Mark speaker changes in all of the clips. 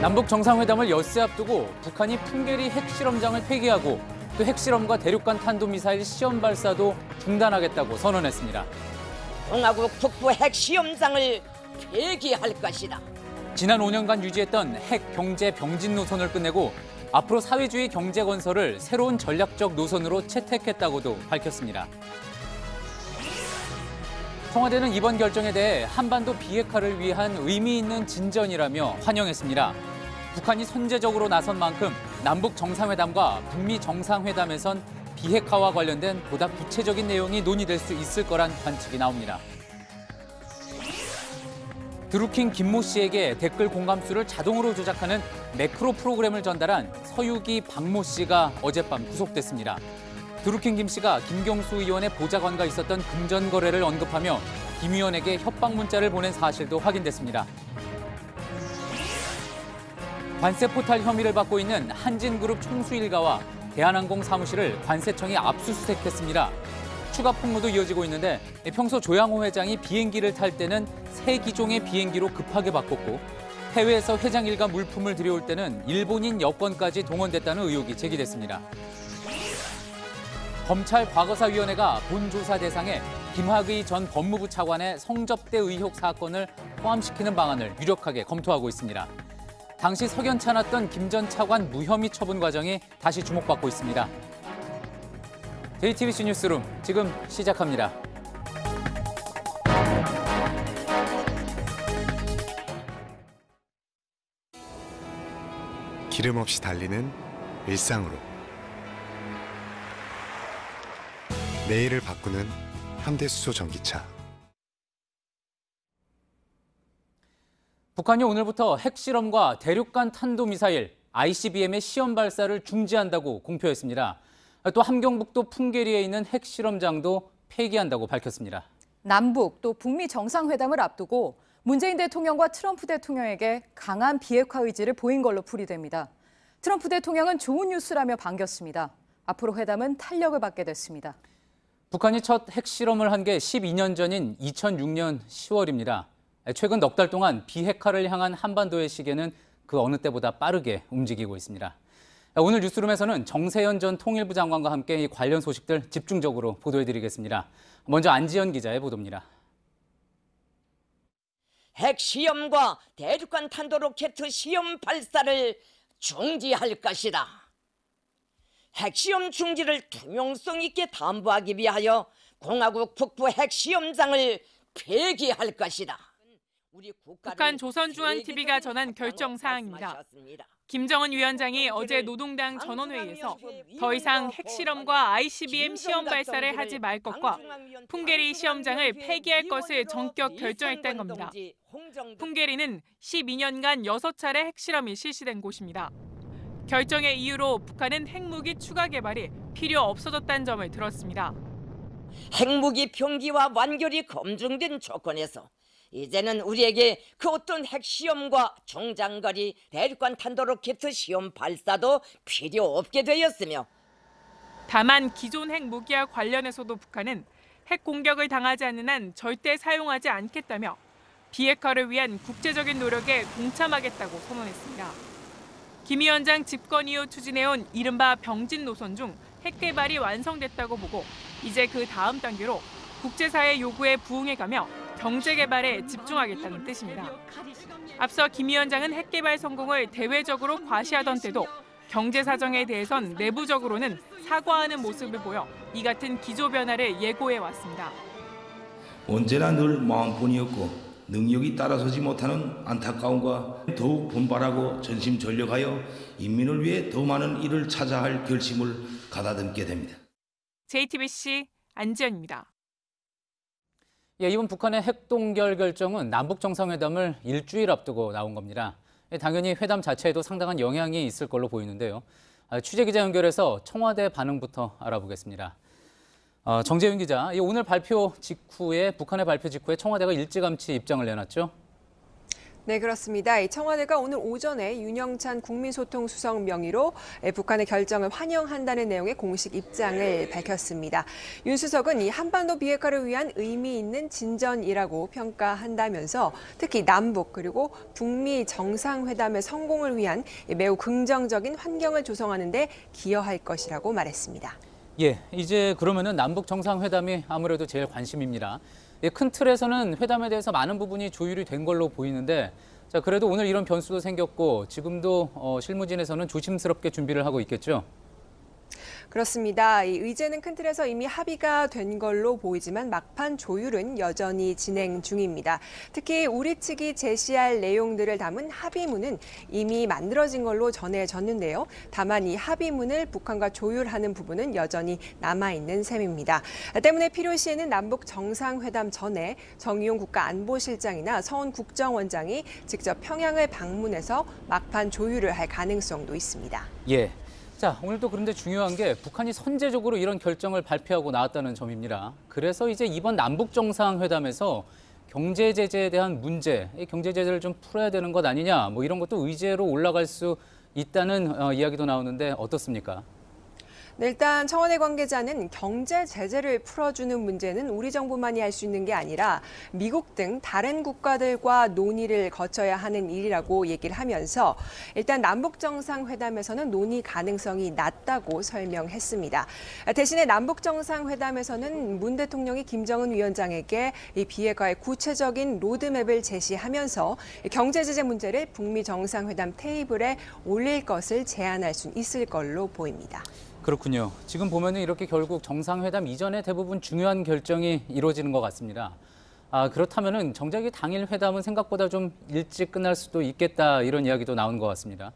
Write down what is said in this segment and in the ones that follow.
Speaker 1: 남북 정상회담을 엿새 앞두고 북한이 풍계리 핵실험장을 폐기하고 또 핵실험과 대륙간 탄도미사일 시험 발사도 중단하겠다고 선언했습니다.
Speaker 2: 공화국 북부 핵시험장을 폐기할 것이다.
Speaker 1: 지난 5년간 유지했던 핵 경제 병진 노선을 끝내고 앞으로 사회주의 경제 건설을 새로운 전략적 노선으로 채택했다고도 밝혔습니다. 청와대는 이번 결정에 대해 한반도 비핵화를 위한 의미 있는 진전이라며 환영했습니다. 북한이 선제적으로 나선 만큼 남북 정상회담과 북미 정상회담에선 비핵화와 관련된 보다 구체적인 내용이 논의될 수 있을 거란 관측이 나옵니다. 드루킹 김모 씨에게 댓글 공감수를 자동으로 조작하는 매크로 프로그램을 전달한 서유기 박모 씨가 어젯밤 구속됐습니다. 드루킹 김 씨가 김경수 의원의 보좌관과 있었던 금전 거래를 언급하며 김 의원에게 협박 문자를 보낸 사실도 확인됐습니다. 관세 포탈 혐의를 받고 있는 한진그룹 총수 일가와 대한항공 사무실을 관세청이 압수수색했습니다. 추가 폭로도 이어지고 있는데 평소 조양호 회장이 비행기를 탈 때는 새 기종의 비행기로 급하게 바꿨고 해외에서 회장 일가 물품을 들여올 때는 일본인 여권까지 동원됐다는 의혹이 제기됐습니다. 검찰 과거사위원회가 본조사 대상에 김학의 전 법무부 차관의 성접대 의혹 사건을 포함시키는 방안을 유력하게 검토하고 있습니다. 당시 석연치 않았던 김 전 차관 무혐의 처분 과정이 다시 주목받고 있습니다. JTBC 뉴스룸 지금 시작합니다.
Speaker 3: 기름 없이 달리는 일상으로 내일을 바꾸는 현대수소 전기차.
Speaker 1: 북한이 오늘부터 핵실험과 대륙간 탄도미사일 ICBM의 시험 발사를 중지한다고 공표했습니다. 또 함경북도 풍계리에 있는 핵실험장도 폐기한다고 밝혔습니다.
Speaker 4: 남북 또 북미 정상회담을 앞두고 문재인 대통령과 트럼프 대통령에게 강한 비핵화 의지를 보인 걸로 풀이됩니다. 트럼프 대통령은 좋은 뉴스라며 반겼습니다. 앞으로 회담은 탄력을 받게 됐습니다.
Speaker 1: 북한이 첫 핵실험을 한 게 12년 전인 2006년 10월입니다. 최근 넉 달 동안 비핵화를 향한 한반도의 시계는 그 어느 때보다 빠르게 움직이고 있습니다. 오늘 뉴스룸에서는 정세현 전 통일부 장관과 함께 이 관련 소식들 집중적으로 보도해드리겠습니다. 먼저 안지연 기자의 보도입니다.
Speaker 2: 핵시험과 대륙간 탄도로켓 시험 발사를 중지할 것이다. 핵시험 중지를 투명성 있게 담보하기 위하여 공화국 북부 핵시험장을 폐기할 것이다.
Speaker 5: 북한 조선중앙TV가 전한 결정 사항입니다. 김정은 위원장이 어제 노동당 전원회의에서 더 이상 핵실험과 ICBM 시험 발사를 하지 말 것과 풍계리 시험장을 폐기할 것을 전격 결정했다는 겁니다. 풍계리는 12년간 6차례 핵실험이 실시된 곳입니다. 결정의 이유로 북한은 핵무기 추가 개발이 필요 없어졌다는 점을 들었습니다.
Speaker 2: 핵무기 병기와 완결이 검증된 조건에서 이제는 우리에게 그 어떤 핵시험과 중장거리 대륙간 탄도로켓 시험 발사도 필요 없게 되었으며
Speaker 5: 다만 기존 핵무기와 관련해서도 북한은 핵 공격을 당하지 않는 한 절대 사용하지 않겠다며 비핵화를 위한 국제적인 노력에 동참하겠다고 선언했습니다. 김 위원장 집권 이후 추진해온 이른바 병진 노선 중 핵 개발이 완성됐다고 보고 이제 그 다음 단계로 국제사회 요구에 부응해가며 경제 개발에 집중하겠다는 뜻입니다. 앞서 김 위원장은 핵 개발 성공을 대외적으로 과시하던 때도 경제 사정에 대해선 내부적으로는 사과하는 모습을 보여 이 같은 기조 변화를 예고해 왔습니다.
Speaker 6: 언제나 늘 마음뿐이었고 능력이 따라서지 못하는 안타까움과 더욱 분발하고 전심전력하여 인민을 위해 더 많은 일을 찾아 할 결심을 가다듬게 됩니다.
Speaker 5: JTBC 안지연입니다.
Speaker 1: 이번 북한의 핵동결 결정은 남북 정상회담을 일주일 앞두고 나온 겁니다. 당연히 회담 자체에도 상당한 영향이 있을 걸로 보이는데요. 취재기자 연결해서 청와대 반응부터 알아보겠습니다. 정재윤 기자, 오늘 발표 직후에 북한의 발표 직후에 청와대가 일찌감치 입장을 내놨죠?
Speaker 7: 네, 그렇습니다. 이 청와대가 오늘 오전에 윤영찬 국민소통수석 명의로 북한의 결정을 환영한다는 내용의 공식 입장을 밝혔습니다. 윤 수석은 이 한반도 비핵화를 위한 의미 있는 진전이라고 평가한다면서 특히 남북 그리고 북미 정상회담의 성공을 위한 매우 긍정적인 환경을 조성하는 데 기여할 것이라고 말했습니다.
Speaker 1: 예, 이제 그러면은 남북 정상회담이 아무래도 제일 관심입니다. 예, 큰 틀에서는 회담에 대해서 많은 부분이 조율이 된 걸로 보이는데, 자, 그래도 오늘 이런 변수도 생겼고 지금도 실무진에서는 조심스럽게 준비를 하고 있겠죠?
Speaker 7: 그렇습니다. 이 의제는 큰 틀에서 이미 합의가 된 걸로 보이지만 막판 조율은 여전히 진행 중입니다. 특히 우리 측이 제시할 내용들을 담은 합의문은 이미 만들어진 걸로 전해졌는데요. 다만 이 합의문을 북한과 조율하는 부분은 여전히 남아있는 셈입니다. 때문에 필요시에는 남북 정상회담 전에 정의용 국가안보실장이나 서훈 국정원장이 직접 평양을 방문해서 막판 조율을 할 가능성도 있습니다.
Speaker 1: 예. 자, 오늘도 그런데 중요한 게 북한이 선제적으로 이런 결정을 발표하고 나왔다는 점입니다. 그래서 이제 이번 남북 정상회담에서 경제 제재에 대한 문제, 이 경제 제재를 좀 풀어야 되는 것 아니냐, 뭐 이런 것도 의제로 올라갈 수 있다는 이야기도 나오는데 어떻습니까?
Speaker 7: 네, 일단 청와대 관계자는 경제 제재를 풀어주는 문제는 우리 정부만이 할 수 있는 게 아니라 미국 등 다른 국가들과 논의를 거쳐야 하는 일이라고 얘기를 하면서 일단 남북 정상회담에서는 논의 가능성이 낮다고 설명했습니다. 대신에 남북 정상회담에서는 문 대통령이 김정은 위원장에게 이 비핵화의 구체적인 로드맵을 제시하면서 경제 제재 문제를 북미 정상회담 테이블에 올릴 것을 제안할 수 있을 걸로 보입니다.
Speaker 1: 그렇군요. 지금 보면은 이렇게 결국 정상회담 이전에 대부분 중요한 결정이 이루어지는 것 같습니다. 그렇다면은 정작 이 당일 회담은 생각보다 좀 일찍 끝날 수도 있겠다 이런 이야기도 나오는 것 같습니다.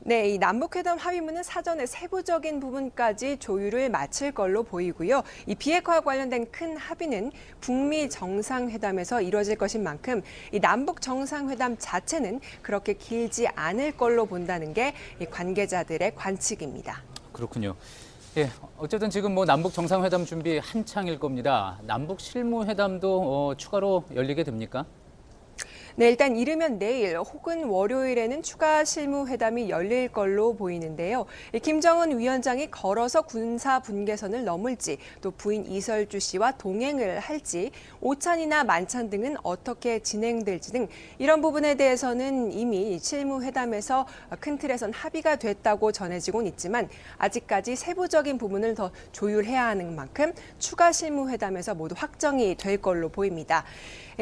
Speaker 7: 네, 이 남북회담 합의문은 사전에 세부적인 부분까지 조율을 마칠 걸로 보이고요. 이 비핵화와 관련된 큰 합의는 북미 정상회담에서 이뤄질 것인 만큼 이 남북 정상회담 자체는 그렇게 길지 않을 걸로 본다는 게 이 관계자들의 관측입니다.
Speaker 1: 그렇군요. 예, 어쨌든 지금 뭐 남북 정상회담 준비 한창일 겁니다. 남북 실무회담도 추가로 열리게 됩니까?
Speaker 7: 네, 일단 이르면 내일 혹은 월요일에는 추가 실무회담이 열릴 걸로 보이는데요. 김정은 위원장이 걸어서 군사 분계선을 넘을지 또 부인 이설주 씨와 동행을 할지 오찬이나 만찬 등은 어떻게 진행될지 등 이런 부분에 대해서는 이미 실무회담에서 큰 틀에선 합의가 됐다고 전해지곤 있지만 아직까지 세부적인 부분을 더 조율해야 하는 만큼 추가 실무회담에서 모두 확정이 될 걸로 보입니다.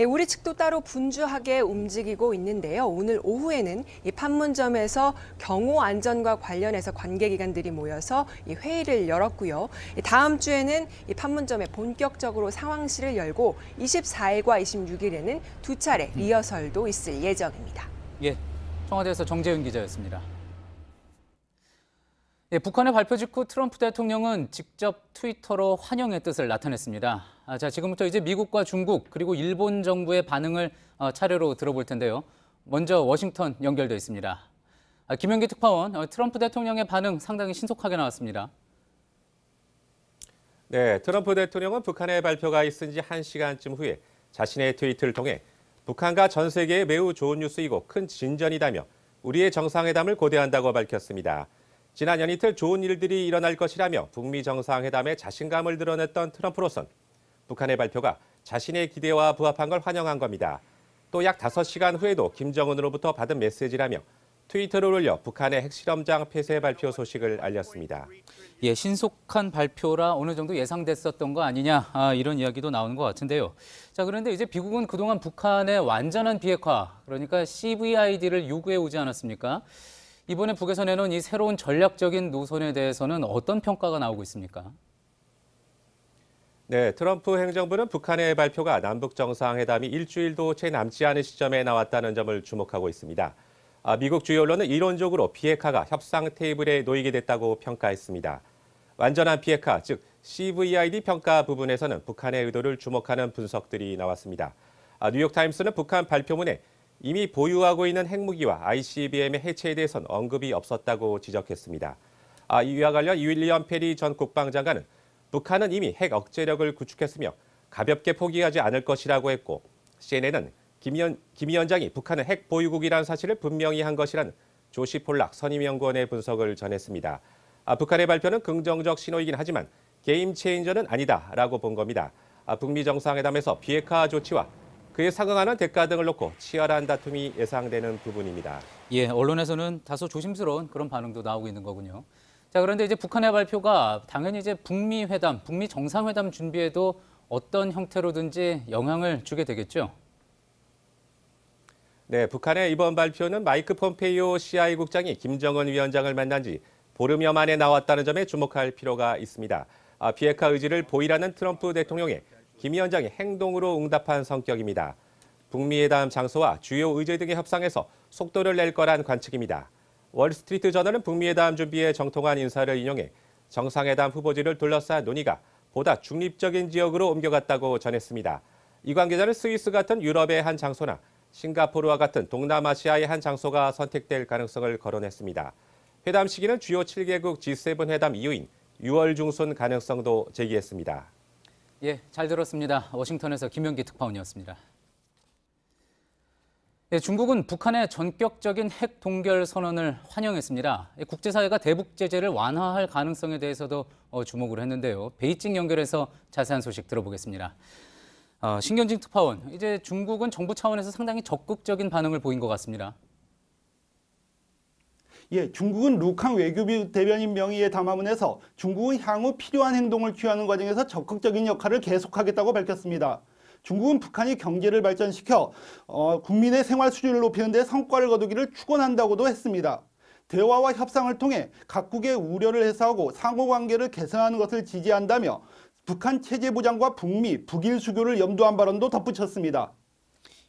Speaker 7: 우리 측도 따로 분주하게 움직이고 있는데요. 오늘 오후에는 이 판문점에서 경호 안전과 관련해서 관계기관들이 모여서 이 회의를 열었고요. 다음 주에는 이 판문점에 본격적으로 상황실을 열고 24일과 26일에는 두 차례 리허설도 있을 예정입니다.
Speaker 1: 예, 청와대에서 정재윤 기자였습니다. 예, 북한의 발표 직후 트럼프 대통령은 직접 트위터로 환영의 뜻을 나타냈습니다. 자, 지금부터 이제 미국과 중국 그리고 일본 정부의 반응을 차례로 들어볼 텐데요. 먼저 워싱턴 연결돼 있습니다. 김현기 특파원, 트럼프 대통령의 반응 상당히 신속하게 나왔습니다.
Speaker 8: 네, 트럼프 대통령은 북한의 발표가 있은 지 1시간쯤 후에 자신의 트위터를 통해 북한과 전 세계에 매우 좋은 뉴스이고 큰 진전이다며 우리의 정상회담을 고대한다고 밝혔습니다. 지난 연이틀 좋은 일들이 일어날 것이라며 북미 정상회담에 자신감을 드러냈던 트럼프로선 북한의 발표가 자신의 기대와 부합한 걸 환영한 겁니다. 또 약 5시간 후에도 김정은으로부터 받은 메시지라며 트위터를 올려 북한의 핵실험장 폐쇄 발표 소식을 알렸습니다.
Speaker 1: 예, 신속한 발표라 어느 정도 예상됐었던 거 아니냐 이런 이야기도 나오는 것 같은데요. 자, 그런데 이제 미국은 그동안 북한의 완전한 비핵화, 그러니까 CVID를 요구해 오지 않았습니까? 이번에 북에서 내놓은 이 새로운 전략적인 노선에 대해서는 어떤 평가가 나오고 있습니까?
Speaker 8: 네, 트럼프 행정부는 북한의 발표가 남북 정상회담이 일주일도 채 남지 않은 시점에 나왔다는 점을 주목하고 있습니다. 미국 주요 언론은 이론적으로 비핵화가 협상 테이블에 놓이게 됐다고 평가했습니다. 완전한 비핵화, 즉 CVID 평가 부분에서는 북한의 의도를 주목하는 분석들이 나왔습니다. 뉴욕타임스는 북한 발표문에 이미 보유하고 있는 핵무기와 ICBM의 해체에 대해서는 언급이 없었다고 지적했습니다. 이와 관련 윌리엄 페리 전 국방장관은 북한은 이미 핵 억제력을 구축했으며 가볍게 포기하지 않을 것이라고 했고 CNN은 김 위원장이 북한은 핵 보유국이라는 사실을 분명히 한 것이라는 조시 폴락 선임연구원의 분석을 전했습니다. 북한의 발표는 긍정적 신호이긴 하지만 게임 체인저는 아니다라고 본 겁니다. 북미 정상회담에서 비핵화 조치와 그에 상응하는 대가 등을 놓고 치열한 다툼이 예상되는 부분입니다.
Speaker 1: 예, 언론에서는 다소 조심스러운 그런 반응도 나오고 있는 거군요. 자, 그런데 이제 북한의 발표가 당연히 이제 북미 회담, 북미 정상회담 준비에도 어떤 형태로든지 영향을 주게 되겠죠.
Speaker 8: 네, 북한의 이번 발표는 마이크 폼페이오 CIA 국장이 김정은 위원장을 만난 지 보름여 만에 나왔다는 점에 주목할 필요가 있습니다. 비핵화 의지를 보이라는 트럼프 대통령의 김 위원장이 행동으로 응답한 성격입니다. 북미 회담 장소와 주요 의제 등의 협상에서 속도를 낼 거란 관측입니다. 월스트리트 저널은 북미 회담 준비에 정통한 인사를 인용해 정상회담 후보지를 둘러싼 논의가 보다 중립적인 지역으로 옮겨갔다고 전했습니다. 이 관계자는 스위스 같은 유럽의 한 장소나 싱가포르와 같은 동남아시아의 한 장소가 선택될 가능성을 거론했습니다. 회담 시기는 주요 7개국 G7 회담 이후인 6월 중순 가능성도 제기했습니다.
Speaker 1: 예, 잘 들었습니다. 워싱턴에서 김영기 특파원이었습니다. 예, 중국은 북한의 전격적인 핵 동결 선언을 환영했습니다. 국제사회가 대북 제재를 완화할 가능성에 대해서도 주목을 했는데요. 베이징 연결해서 자세한 소식 들어보겠습니다. 신경진 특파원, 이제 중국은 정부 차원에서 상당히 적극적인 반응을 보인 것 같습니다.
Speaker 9: 예, 중국은 루캉 외교부 대변인 명의의 담화문에서 중국은 향후 필요한 행동을 취하는 과정에서 적극적인 역할을 계속하겠다고 밝혔습니다. 중국은 북한이 경제를 발전시켜 국민의 생활 수준을 높이는 데 성과를 거두기를 축원한다고도 했습니다. 대화와 협상을 통해 각국의 우려를 해소하고 상호관계를 개선하는 것을 지지한다며 북한 체제 보장과 북미, 북일 수교를 염두한 발언도 덧붙였습니다.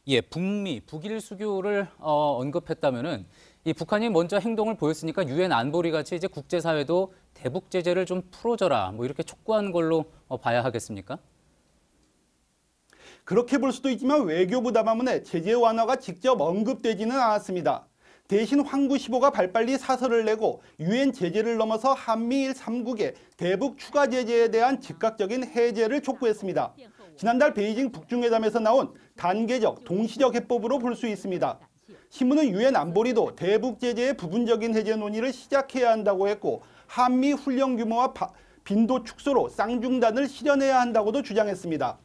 Speaker 1: 예, 북미, 북일 수교를 언급했다면은 이 북한이 먼저 행동을 보였으니까 유엔 안보리 같이 이제 국제사회도 대북 제재를 좀 풀어줘라, 뭐 이렇게 촉구한 걸로 봐야 하겠습니까?
Speaker 9: 그렇게 볼 수도 있지만 외교부 담화문에 제재 완화가 직접 언급되지는 않았습니다. 대신 황구 15가 발빨리 사설을 내고 유엔 제재를 넘어서 한미일 3국의 대북 추가 제재에 대한 즉각적인 해제를 촉구했습니다. 지난달 베이징 북중회담에서 나온 단계적, 동시적 해법으로 볼 수 있습니다. 신문은 유엔 안보리도 대북 제재의 부분적인 해제 논의를 시작해야 한다고 했고 한미 훈련 규모와 빈도 축소로 쌍중단을 실현해야 한다고도 주장했습니다.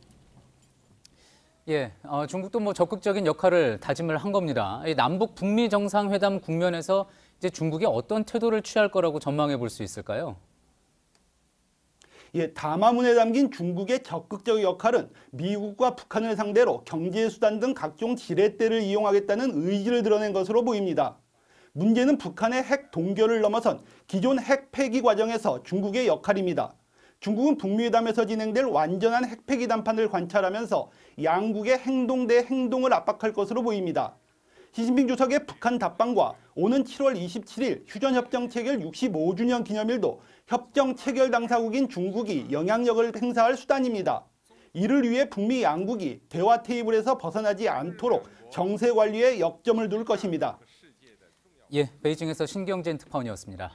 Speaker 1: 예, 중국도 뭐 적극적인 역할을 다짐을 한 겁니다. 이 남북 북미 정상회담 국면에서 이제 중국이 어떤 태도를 취할 거라고 전망해 볼 수 있을까요?
Speaker 9: 예, 담화문에 담긴 중국의 적극적 역할은 미국과 북한을 상대로 경제수단 등 각종 지렛대를 이용하겠다는 의지를 드러낸 것으로 보입니다. 문제는 북한의 핵 동결을 넘어선 기존 핵 폐기 과정에서 중국의 역할입니다. 중국은 북미회담에서 진행될 완전한 핵 폐기 담판을 관찰하면서 양국의 행동 대 행동을 압박할 것으로 보입니다. 시진핑 주석의 북한 답방과 오는 7월 27일 휴전협정 체결 65주년 기념일도 협정 체결 당사국인 중국이 영향력을 행사할 수단입니다. 이를 위해 북미 양국이 대화 테이블에서 벗어나지 않도록 정세 관리에 역점을 둘 것입니다.
Speaker 1: 예, 베이징에서 신경진 특파원이었습니다.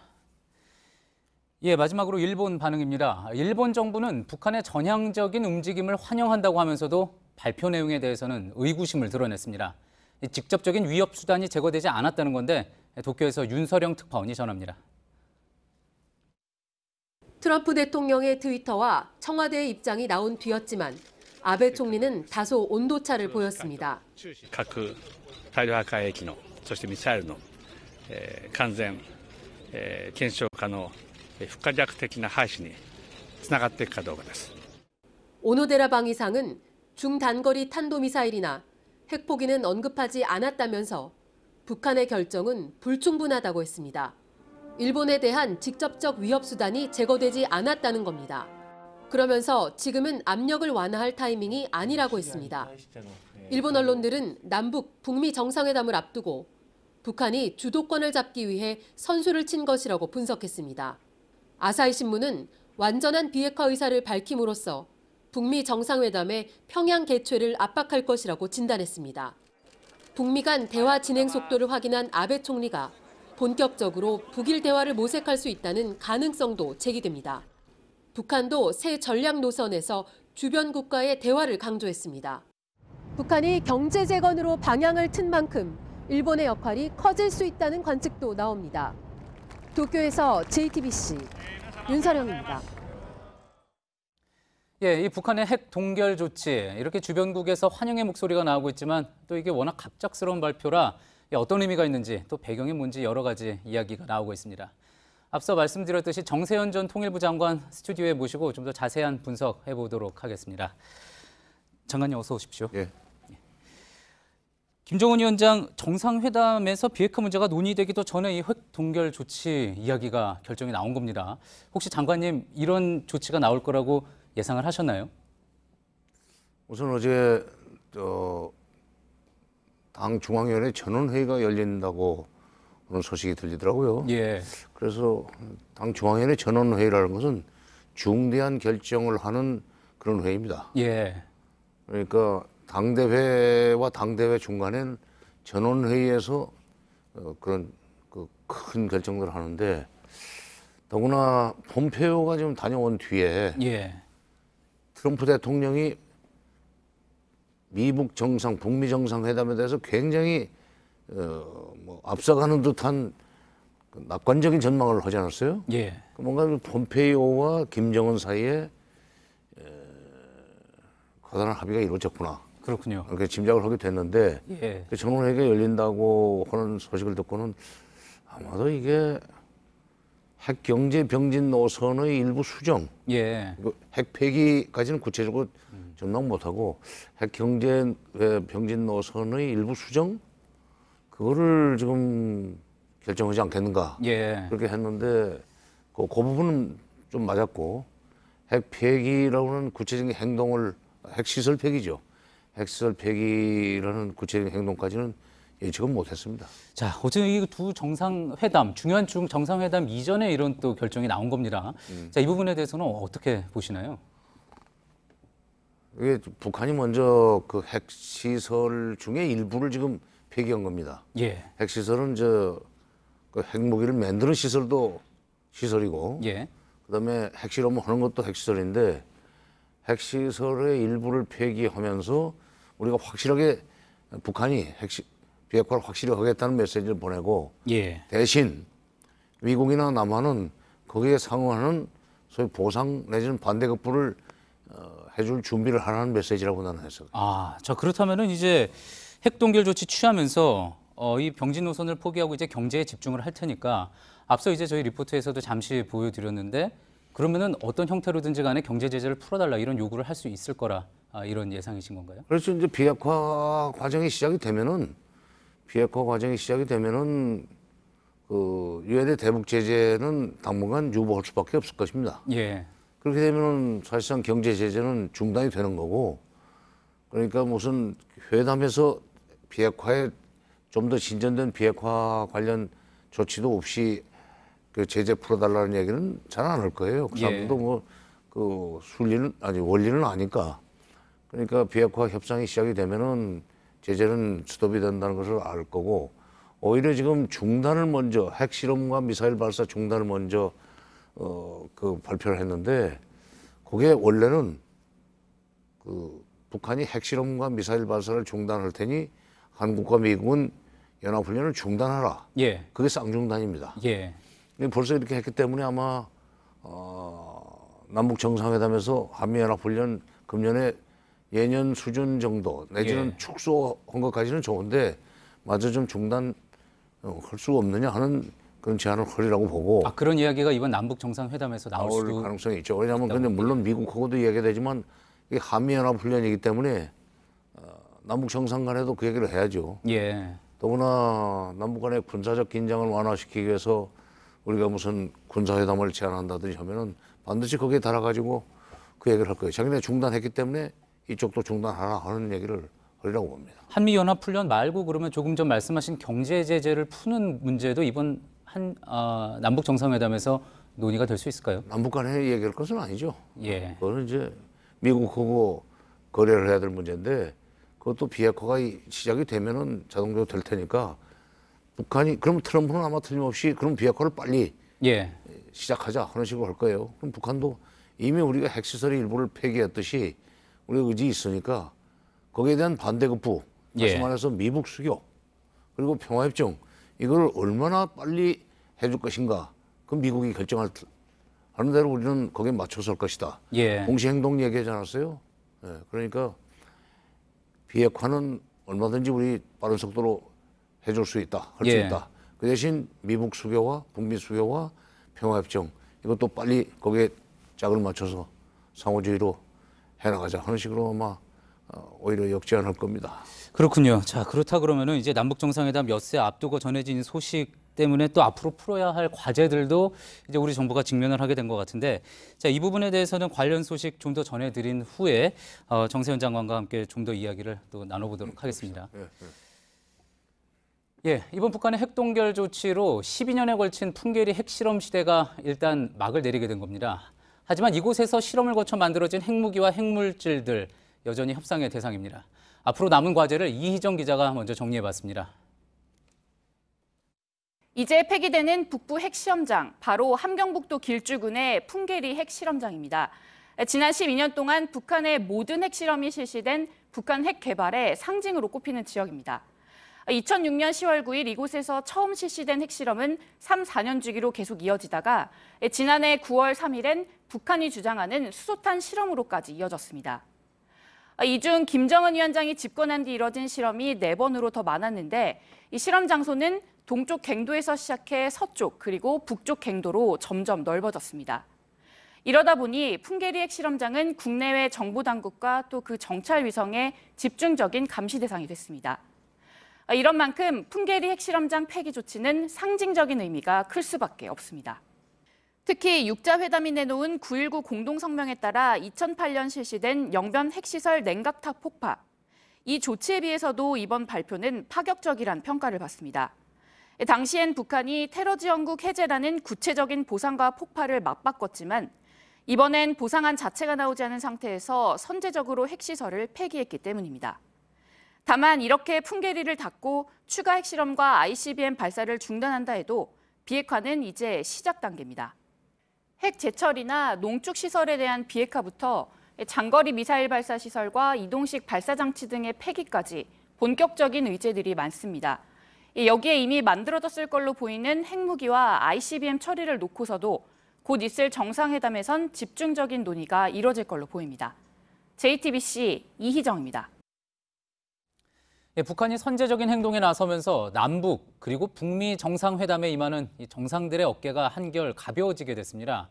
Speaker 1: 예, 마지막으로 일본 반응입니다. 일본 정부는 북한의 전향적인 움직임을 환영한다고 하면서도 발표 내용에 대해서는 의구심을 드러냈습니다. 직접적인 위협 수단이 제거되지 않았다는 건데 도쿄에서 윤서령 특파원이 전합니다.
Speaker 10: 트럼프 대통령의 트위터와 청와대의 입장이 나온 뒤였지만 아베 총리는 다소 온도차를 보였습니다.
Speaker 11: 核大量破壊兵器のそしてミサイルの完全検証可能不可逆的な廃止につながっていくかどうかです。
Speaker 10: 오노데라 방위상은 중단거리 탄도미사일이나 핵포기는 언급하지 않았다면서 북한의 결정은 불충분하다고 했습니다. 일본에 대한 직접적 위협 수단이 제거되지 않았다는 겁니다. 그러면서 지금은 압력을 완화할 타이밍이 아니라고 했습니다. 일본 언론들은 남북, 북미 정상회담을 앞두고 북한이 주도권을 잡기 위해 선수를 친 것이라고 분석했습니다. 아사히 신문은 완전한 비핵화 의사를 밝힘으로써 북미 정상회담의 평양 개최를 압박할 것이라고 진단했습니다. 북미 간 대화 진행 속도를 확인한 아베 총리가 본격적으로 북일 대화를 모색할 수 있다는 가능성도 제기됩니다. 북한도 새 전략 노선에서 주변 국가의 대화를 강조했습니다. 북한이 경제 재건으로 방향을 튼 만큼 일본의 역할이 커질 수 있다는 관측도 나옵니다. 도쿄에서 JTBC 윤서령입니다.
Speaker 1: 예, 이 북한의 핵 동결 조치, 이렇게 주변국에서 환영의 목소리가 나오고 있지만 또 이게 워낙 갑작스러운 발표라 어떤 의미가 있는지 또 배경이 뭔지 여러 가지 이야기가 나오고 있습니다. 앞서 말씀드렸듯이 정세현 전 통일부 장관 스튜디오에 모시고 좀 더 자세한 분석해 보도록 하겠습니다. 장관님 어서 오십시오.
Speaker 12: 예.
Speaker 1: 김정은 위원장 정상회담에서 비핵화 문제가 논의되기도 전에 이 핵 동결 조치 이야기가 결정이 나온 겁니다. 혹시 장관님 이런 조치가 나올 거라고 예상을 하셨나요?
Speaker 12: 우선 어제 당 중앙위원회 전원회의가 열린다고 그런 소식이 들리더라고요.
Speaker 1: 예.
Speaker 12: 그래서 당 중앙위원회 전원회의라는 것은 중대한 결정을 하는 그런 회의입니다.
Speaker 1: 예.
Speaker 12: 그러니까 당대회와 당대회 중간엔 전원회의에서 그런 큰 결정들을 하는데 더구나 폼페이오가 지금 다녀온 뒤에
Speaker 1: 예.
Speaker 12: 트럼프 대통령이 미북 정상, 북미 정상회담에 대해서 굉장히 앞서가는 듯한 낙관적인 전망을 하지 않았어요?
Speaker 1: 예.
Speaker 12: 뭔가 폼페이오와 김정은 사이에 거단한 합의가 이루어졌구나.
Speaker 1: 그렇군요.
Speaker 12: 그렇게 짐작을 하게 됐는데
Speaker 1: 예.
Speaker 12: 전원회의가 열린다고 하는 소식을 듣고는 아마도 이게 핵 경제 병진 노선의 일부 수정,
Speaker 1: 예.
Speaker 12: 핵 폐기까지는 구체적으로 전망 못하고 핵 경제 병진 노선의 일부 수정 그거를 지금 결정하지 않겠는가
Speaker 1: 예.
Speaker 12: 그렇게 했는데 그 부분은 좀 맞았고 핵 폐기라고 하는 구체적인 행동을 핵시설 폐기죠. 핵시설 폐기라는 구체적인 행동까지는 예측은 못했습니다.
Speaker 1: 자, 어제 이 두 정상회담, 중요한 정상회담 이전에 이런 또 결정이 나온 겁니다. 자, 이 부분에 대해서는 어떻게 보시나요?
Speaker 12: 이게 북한이 먼저 그 핵시설 중에 일부를 지금 폐기한 겁니다.
Speaker 1: 예.
Speaker 12: 핵시설은 그 핵무기를 만드는 시설도 시설이고,
Speaker 1: 예.
Speaker 12: 그다음에 핵실험을 하는 것도 핵시설인데 핵시설의 일부를 폐기하면서 우리가 확실하게 북한이 비핵화를 확실히 하겠다는 메시지를 보내고
Speaker 1: 예.
Speaker 12: 대신 미국이나 남한은 거기에 상응하는 소위 보상 내지는 반대급부를 해줄 준비를 하라는 메시지라고 나는 했어요.
Speaker 1: 아, 자 그렇다면은 이제 핵 동결 조치 취하면서 이 병진 노선을 포기하고 이제 경제에 집중을 할 테니까 앞서 이제 저희 리포트에서도 잠시 보여드렸는데 그러면은 어떤 형태로든지 간에 경제 제재를 풀어달라 이런 요구를 할 수 있을 거라 이런 예상이신 건가요?
Speaker 12: 그래서 이제 비핵화 과정이 시작이 되면은 그 유엔의 대북 제재는 당분간 유보할 수밖에 없을 것입니다.
Speaker 1: 예.
Speaker 12: 그렇게 되면은 사실상 경제 제재는 중단이 되는 거고 그러니까 무슨 회담에서 비핵화에 좀 더 진전된 비핵화 관련 조치도 없이 그 제재 풀어달라는 얘기는 잘 안 할 거예요. 그 사람들도 뭐 그 원리는 아니까. 그러니까 비핵화 협상이 시작이 되면은 제재는 스톱이 된다는 것을 알 거고 오히려 지금 중단을 먼저 핵실험과 미사일 발사 중단을 먼저 그 발표를 했는데 그게 원래는 그 북한이 핵실험과 미사일 발사를 중단할 테니 한국과 미국은 연합훈련을 중단하라.
Speaker 1: 예.
Speaker 12: 그게 쌍중단입니다.
Speaker 1: 예.
Speaker 12: 벌써 이렇게 했기 때문에 아마 남북 정상회담에서 한미연합훈련 금년에 예년 수준 정도 내지는 축소한 것까지는 좋은데 마저 좀 중단할 수 없느냐 하는 그런 제안을 하리라고 보고.
Speaker 1: 아 그런 이야기가 이번 남북 정상회담에서 나올 수도
Speaker 12: 가능성이 있죠. 왜냐하면 근데 물론 미국하고도 이야기가 되지만 이게 한미연합훈련이기 때문에 남북 정상 간에도 그 얘기를 해야죠.
Speaker 1: 예.
Speaker 12: 더구나 남북 간의 군사적 긴장을 완화시키기 위해서 우리가 무슨 군사회담을 제안한다든지 하면은 반드시 거기에 달아가지고 그 얘기를 할 거예요. 자기네 중단했기 때문에 이쪽도 중단하라 하는 얘기를 하리라고 봅니다.
Speaker 1: 한미연합훈련 말고 그러면 조금 전 말씀하신 경제 제재를 푸는 문제도 이번 남북 정상회담에서 논의가 될 수 있을까요?
Speaker 12: 남북 간에 얘기할 것은 아니죠.
Speaker 1: 예.
Speaker 12: 그거는 이제 미국하고 거래를 해야 될 문제인데 그것도 비핵화가 시작이 되면은 자동적으로 될 테니까 북한이 그럼 트럼프는 아마 틀림없이 그럼 비핵화를 빨리 시작하자 하는 식으로 할 거예요. 그럼 북한도 이미 우리가 핵시설의 일부를 폐기했듯이 우리가 의지 있으니까 거기에 대한 반대급부, 다시 말해서 미북 수교, 그리고 평화협정 이걸 얼마나 빨리 해줄 것인가, 그 미국이 결정할 하는 대로 우리는 거기에 맞춰서 할 것이다. 동시행동 얘기하지 않았어요? 그러니까 비핵화는 얼마든지 우리 빠른 속도로 해줄 수 있다, 할 수 있다. 그 대신 미북 수교와 북미 수교와 평화협정 이것도 빨리 거기에 짝을 맞춰서 상호주의로 해나가자 하는 식으로 아마 오히려 역제안할 겁니다.
Speaker 1: 그렇군요. 자, 그렇다 그러면은 이제 남북 정상회담 엿새 앞두고 전해진 소식 때문에 또 앞으로 풀어야 할 과제들도 이제 우리 정부가 직면을 하게 된 것 같은데, 자, 이 부분에 대해서는 관련 소식 좀 더 전해드린 후에 정세현 장관과 함께 좀 더 이야기를 또 나눠보도록 하겠습니다. 이번 북한의 핵동결 조치로 12년에 걸친 풍계리 핵실험 시대가 일단 막을 내리게 된 겁니다. 하지만 이곳에서 실험을 거쳐 만들어진 핵무기와 핵물질들 여전히 협상의 대상입니다. 앞으로 남은 과제를 이희정 기자가 먼저 정리해봤습니다.
Speaker 13: 이제 폐기되는 북부 핵시험장, 바로 함경북도 길주군의 풍계리 핵실험장입니다. 지난 12년 동안 북한의 모든 핵실험이 실시된 북한 핵 개발의 상징으로 꼽히는 지역입니다. 2006년 10월 9일 이곳에서 처음 실시된 핵실험은 3, 4년 주기로 계속 이어지다가 지난해 9월 3일엔 북한이 주장하는 수소탄 실험으로까지 이어졌습니다. 이 중 김정은 위원장이 집권한 뒤 이뤄진 실험이 4번으로 더 많았는데, 이 실험 장소는 동쪽 갱도에서 시작해 서쪽 그리고 북쪽 갱도로 점점 넓어졌습니다. 이러다 보니 풍계리 핵실험장은 국내외 정보당국과 또 그 정찰 위성의 집중적인 감시 대상이 됐습니다. 이런 만큼 풍계리 핵실험장 폐기 조치는 상징적인 의미가 클 수밖에 없습니다. 특히 육자회담이 내놓은 9.19 공동성명에 따라 2008년 실시된 영변 핵시설 냉각탑 폭파. 이 조치에 비해서도 이번 발표는 파격적이란 평가를 받습니다. 당시엔 북한이 테러지원국 해제라는 구체적인 보상과 폭파를 맞바꿨지만 이번엔 보상안 자체가 나오지 않은 상태에서 선제적으로 핵시설을 폐기했기 때문입니다. 다만 이렇게 풍계리를 닫고 추가 핵실험과 ICBM 발사를 중단한다 해도 비핵화는 이제 시작 단계입니다. 핵 제철이나 농축 시설에 대한 비핵화부터 장거리 미사일 발사 시설과 이동식 발사 장치 등의 폐기까지 본격적인 의제들이 많습니다. 여기에 이미 만들어졌을 걸로 보이는 핵무기와 ICBM 처리를 놓고서도 곧 있을 정상회담에선 집중적인 논의가 이뤄질 걸로 보입니다. JTBC 이희정입니다.
Speaker 1: 북한이 선제적인 행동에 나서면서 남북 그리고 북미 정상회담에 임하는 이 정상들의 어깨가 한결 가벼워지게 됐습니다.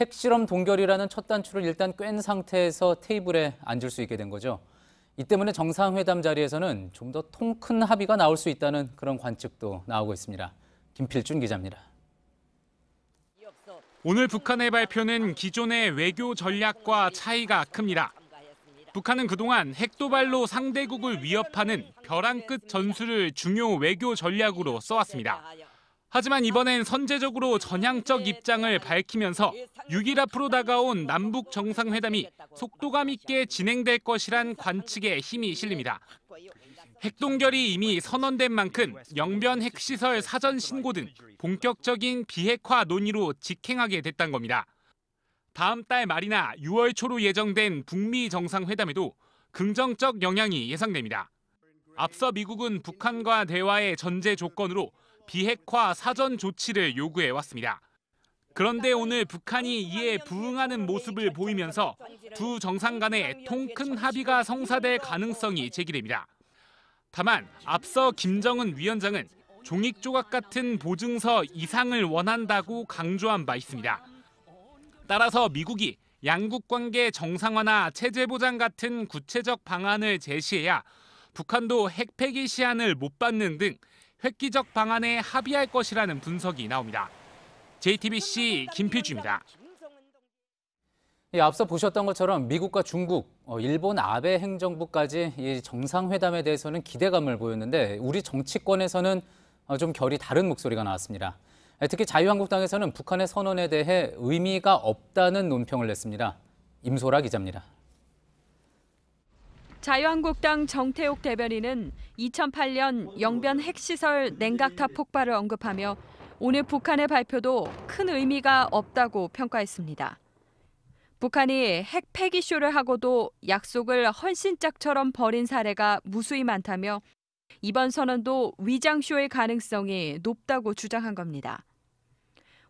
Speaker 1: 핵실험 동결이라는 첫 단추를 일단 꿰는 상태에서 테이블에 앉을 수 있게 된 거죠. 이 때문에 정상회담 자리에서는 좀 더 통 큰 합의가 나올 수 있다는 그런 관측도 나오고 있습니다. 김필준 기자입니다.
Speaker 14: 오늘 북한의 발표는 기존의 외교 전략과 차이가 큽니다. 북한은 그동안 핵도발로 상대국을 위협하는 벼랑 끝 전술을 중요 외교 전략으로 써왔습니다. 하지만 이번엔 선제적으로 전향적 입장을 밝히면서 6일 앞으로 다가온 남북 정상회담이 속도감 있게 진행될 것이란 관측에 힘이 실립니다. 핵동결이 이미 선언된 만큼 영변 핵시설 사전 신고 등 본격적인 비핵화 논의로 직행하게 됐다는 겁니다. 다음 달 말이나 6월 초로 예정된 북미 정상회담에도 긍정적 영향이 예상됩니다. 앞서 미국은 북한과 대화의 전제 조건으로 비핵화 사전 조치를 요구해 왔습니다. 그런데 오늘 북한이 이에 부응하는 모습을 보이면서 두 정상 간의 통 큰 합의가 성사될 가능성이 제기됩니다. 다만 앞서 김정은 위원장은 종익조각 같은 보증서 이상을 원한다고 강조한 바 있습니다. 따라서 미국이 양국 관계 정상화나 체제 보장 같은 구체적 방안을 제시해야 북한도 핵 폐기 시한을 못 받는 등 획기적 방안에 합의할 것이라는 분석이 나옵니다. JTBC 김필주입니다.
Speaker 1: 앞서 보셨던 것처럼 미국과 중국, 일본 아베 행정부까지 이 정상회담에 대해서는 기대감을 보였는데 우리 정치권에서는 좀 결이 다른 목소리가 나왔습니다. 특히 자유한국당에서는 북한의 선언에 대해 의미가 없다는 논평을 냈습니다. 임소라 기자입니다.
Speaker 15: 자유한국당 정태욱 대변인은 2008년 영변 핵시설 냉각탑 폭발을 언급하며 오늘 북한의 발표도 큰 의미가 없다고 평가했습니다. 북한이 핵 폐기쇼를 하고도 약속을 헌신짝처럼 버린 사례가 무수히 많다며 이번 선언도 위장쇼의 가능성이 높다고 주장한 겁니다.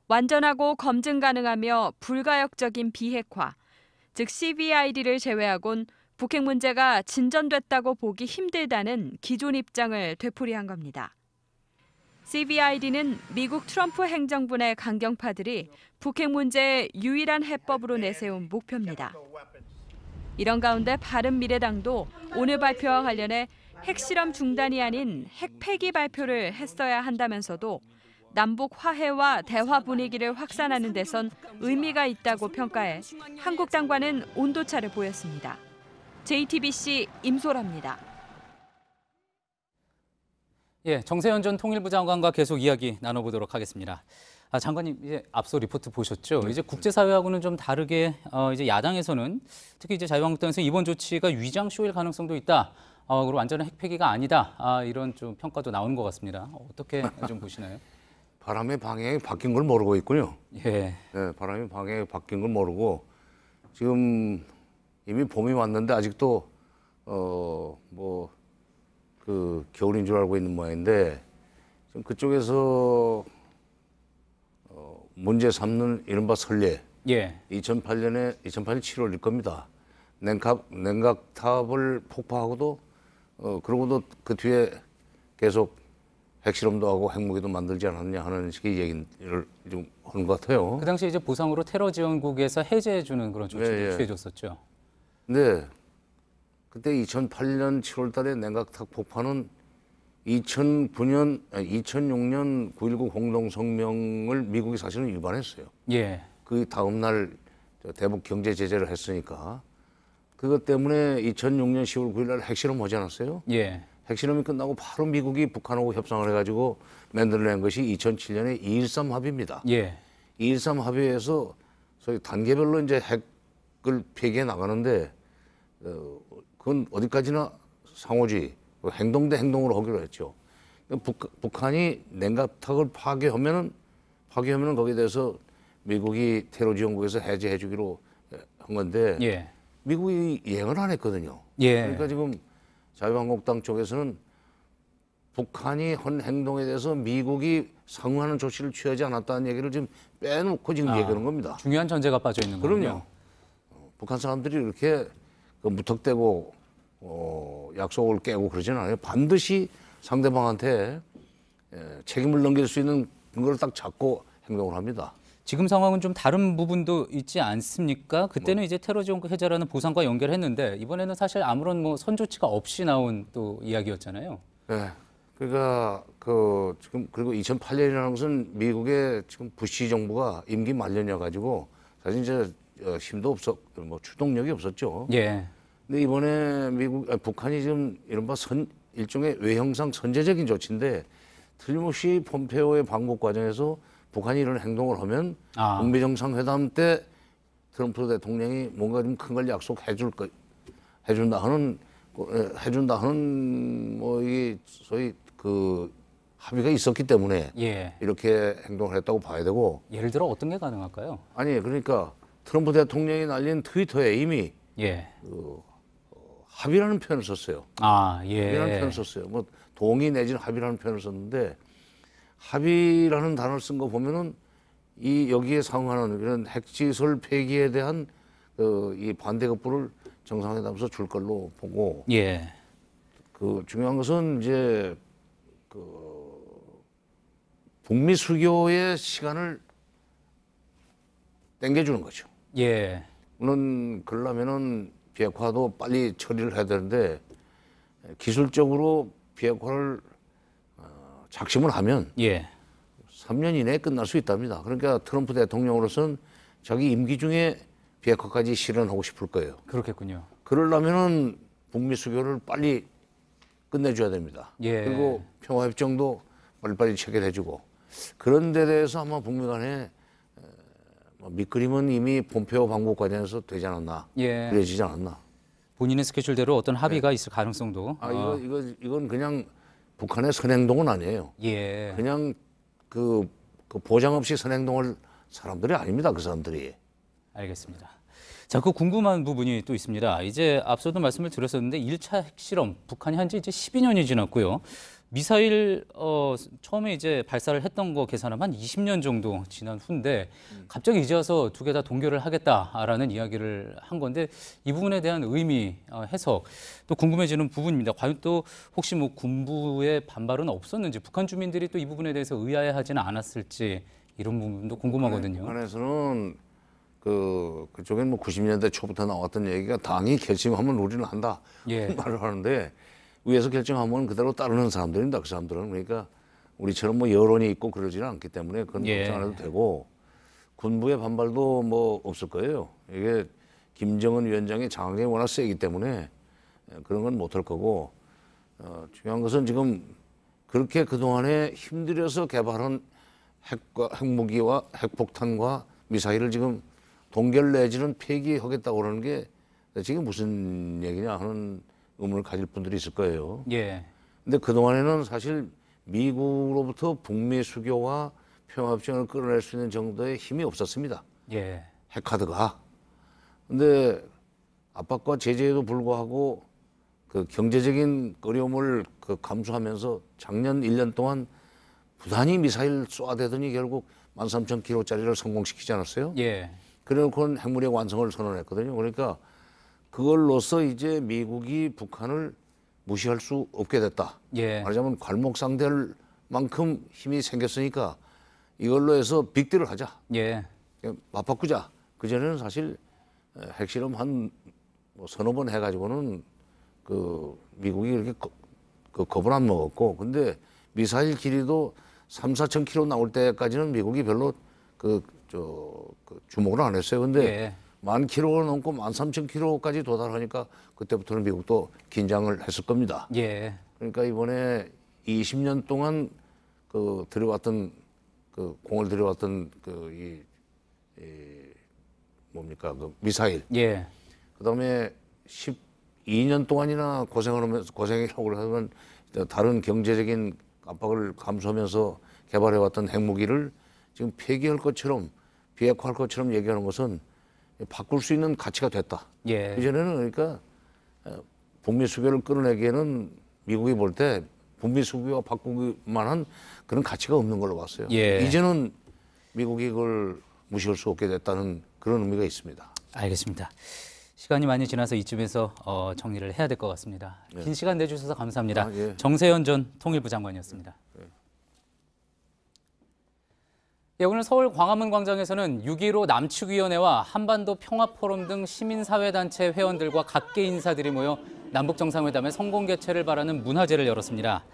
Speaker 15: 완전하고 검증 가능하며 불가역적인 비핵화, 즉 CVID를 제외하곤 북핵 문제가 진전됐다고 보기 힘들다는 기존 입장을 되풀이한 겁니다. CVID는 미국 트럼프 행정부 내 강경파들이 북핵 문제의 유일한 해법으로 내세운 목표입니다. 이런 가운데 바른미래당도 오늘 발표와 관련해 핵실험 중단이 아닌 핵 폐기 발표를 했어야 한다면서도 남북 화해와 대화 분위기를 확산하는 데선 의미가 있다고 평가해 한국당과는 온도차를 보였습니다. JTBC 임소라입니다.
Speaker 1: 예, 정세현 전 통일부 장관과 계속 이야기 나눠보도록 하겠습니다. 장관님, 이제 앞서 리포트 보셨죠? 이제 국제사회하고는 좀 다르게 이제 야당에서는 특히 이제 자유한국당에서 이번 조치가 위장쇼일 가능성도 있다. 그리고 완전한 핵폐기가 아니다. 이런 좀 평가도 나오는 것 같습니다. 어떻게 좀 보시나요?
Speaker 12: 바람의 방향이 바뀐 걸 모르고 있군요.
Speaker 1: 예.
Speaker 12: 네, 바람의 방향이 바뀐 걸 모르고 지금 이미 봄이 왔는데 아직도 그 겨울인 줄 알고 있는 모양인데 지금 그쪽에서 문제 삼는 이른바 설례.
Speaker 1: 예.
Speaker 12: 2008년 7월일 겁니다. 냉각탑을 폭파하고도 그러고도 그 뒤에 계속 핵실험도 하고 핵무기도 만들지 않았냐 하는 식의 얘기를 좀 하는 것 같아요.
Speaker 1: 그 당시 이제 보상으로 테러 지원국에서 해제해주는 그런 조치도 취해줬었죠.
Speaker 12: 네. 그때 2008년 7월 달에 냉각탑 폭파는 2006년 9.19 공동성명을 미국이 사실은 위반했어요.
Speaker 1: 예.
Speaker 12: 그 다음 날 대북 경제 제재를 했으니까 그것 때문에 2006년 10월 9일 날 핵실험 하지 않았어요?
Speaker 1: 예.
Speaker 12: 핵실험이 끝나고 바로 미국이 북한하고 협상을 해가지고 만들어낸 것이 2007년에 2.13 합의입니다.
Speaker 1: 예.
Speaker 12: 2.13 합의에서 소위 단계별로 이제 핵을 폐기해 나가는데 그건 어디까지나 상호주의, 행동 대 행동으로 하기로 했죠. 북한이 냉각탑을 파괴하면은 거기에 대해서 미국이 테러 지원국에서 해제해 주기로 한 건데
Speaker 1: 예.
Speaker 12: 미국이 이행을 안 했거든요.
Speaker 1: 예.
Speaker 12: 그러니까 지금 자유한국당 쪽에서는 북한이 한 행동에 대해서 미국이 상응하는 조치를 취하지 않았다는 얘기를 지금 빼놓고 지금 얘기하는 겁니다.
Speaker 1: 중요한 전제가 빠져 있는 거군요.
Speaker 12: 그럼요. 북한 사람들이 이렇게 무턱대고 약속을 깨고 그러지는 않아요. 반드시 상대방한테 책임을 넘길 수 있는 걸 딱 잡고 행동을 합니다.
Speaker 1: 지금 상황은 좀 다른 부분도 있지 않습니까? 그때는 이제 테러 지원국 해제라는 보상과 연결했는데 이번에는 사실 아무런 선 조치가 없이 나온 또 이야기였잖아요.
Speaker 12: 네. 그러니까 지금 그리고 2008년이라는 것은 미국의 지금 부시 정부가 임기 말년이어 가지고 사실 이제 힘도 추동력이 없었죠.
Speaker 1: 예.
Speaker 12: 근데 이번에 북한이 지금 이른바 일종의 외형상 선제적인 조치인데 틀림없이 폼페오의 방북 과정에서 북한이 이런 행동을 하면 북미 정상회담 때 트럼프 대통령이 뭔가 좀 큰 걸 해준다 하는 이게 소위 그 합의가 있었기 때문에 이렇게 행동을 했다고 봐야 되고.
Speaker 1: 예를 들어 어떤 게 가능할까요?
Speaker 12: 아니 그러니까 트럼프 대통령이 날린 트위터에 이미 합의라는 표현을 썼어요. 합의라는 표현을 썼어요. 동의 내지는 합의라는 표현을 썼는데 합의라는 단어를 쓴 거 보면은 여기에 상응하는 이런 핵시설 폐기에 대한 이 반대급부를 정상회담에서 줄 걸로 보고.
Speaker 1: 예.
Speaker 12: 그 중요한 것은 이제 북미 수교의 시간을 땡겨주는 거죠.
Speaker 1: 예.
Speaker 12: 물론 그러려면은 비핵화도 빨리 처리를 해야 되는데 기술적으로 비핵화를 작심을 하면 3년 이내에 끝날 수 있답니다. 그러니까 트럼프 대통령으로서는 자기 임기 중에 비핵화까지 실현하고 싶을 거예요.
Speaker 1: 그렇겠군요.
Speaker 12: 그러려면은 북미 수교를 빨리 끝내줘야 됩니다. 그리고 평화협정도 빨리빨리 체결해주고 그런 데 대해서 아마 북미 간에 밑그림은 이미 폼페오 방북 과정에서 되지 않았나, 그려지지 않았나.
Speaker 1: 본인의 스케줄대로 어떤 합의가 있을 가능성도.
Speaker 12: 이건 그냥 북한의 선행동은 아니에요. 그냥 그 보장 없이 선행동을 사람들이 아닙니다. 그 사람들이.
Speaker 1: 알겠습니다. 자, 그 궁금한 부분이 또 있습니다. 이제 앞서도 말씀을 드렸었는데 1차 핵실험, 북한이 한 지 이제 12년이 지났고요. 미사일 처음에 이제 발사를 했던 거 계산하면 한 20년 정도 지난 후인데 갑자기 이제 와서 두 개 다 동결을 하겠다라는 이야기를 한 건데 이 부분에 대한 의미, 해석 또 궁금해지는 부분입니다. 과연 또 혹시 뭐 군부의 반발은 없었는지, 북한 주민들이 또 이 부분에 대해서 의아해하지는 않았을지 이런 부분도 궁금하거든요.
Speaker 12: 북한에서는 그쪽엔 뭐 90년대 초부터 나왔던 얘기가 당이 결심하면 우리는 한다 말을 하는데 위에서 결정하면 그대로 따르는 사람들입니다. 그 사람들은. 그러니까 우리처럼 뭐 여론이 있고 그러지는 않기 때문에 그건 걱정 안 해도 되고 군부의 반발도 뭐 없을 거예요. 이게 김정은 위원장의 장악이 워낙 세기 때문에 그런 건 못할 거고 중요한 것은 지금 그렇게 그동안에 힘들여서 개발한 핵무기와 핵폭탄과 미사일을 지금 동결 내지는 폐기하겠다고 그러는 게 지금 무슨 얘기냐 하는 의문을 가질 분들이 있을 거예요. 근데 그동안에는 사실 미국으로부터 북미 수교와 평화협정을 끌어낼 수 있는 정도의 힘이 없었습니다. 핵카드가. 근데 압박과 제재에도 불구하고 그 경제적인 어려움을 감수하면서 작년 1년 동안 부단히 미사일 쏘아대더니 결국 13,000km짜리를 성공시키지 않았어요? 그래놓고 핵무력 완성을 선언했거든요. 그러니까 그걸로써 이제 미국이 북한을 무시할 수 없게 됐다. 말하자면 괄목상대할 만큼 힘이 생겼으니까 이걸로 해서 빅딜을 하자. 맞바꾸자. 그전에는 사실 핵실험 한 서너 번 해가지고는 미국이 이렇게 겁을 안 먹었고, 근데 미사일 길이도 3,000~4,000km 나올 때까지는 미국이 별로 주목을 안 했어요. 근데 10,000km가 넘고 13,000km까지 도달하니까 그때부터는 미국도 긴장을 했을 겁니다. 그러니까 이번에 20년 동안 들여왔던 공을 들여왔던 뭡니까 미사일. 그다음에 12년 동안이나 고생이라고 하면 다른 경제적인 압박을 감수하면서 개발해왔던 핵무기를 지금 폐기할 것처럼 비핵화할 것처럼 얘기하는 것은 바꿀 수 있는 가치가 됐다. 그전에는 그러니까 북미 수교를 끌어내기에는 미국이 볼 때 북미 수교와 바꾸기만한 그런 가치가 없는 걸로 봤어요. 이제는 미국이 그걸 무시할 수 없게 됐다는 그런 의미가 있습니다.
Speaker 1: 알겠습니다. 시간이 많이 지나서 이쯤에서 정리를 해야 될 것 같습니다. 긴 시간 내주셔서 감사합니다. 정세현 전 통일부 장관이었습니다. 오늘 서울 광화문 광장에서는 6.15 남측위원회와 한반도 평화포럼 등 시민사회단체 회원들과 각계 인사들이 모여 남북정상회담의 성공 개최를 바라는 문화제를 열었습니다.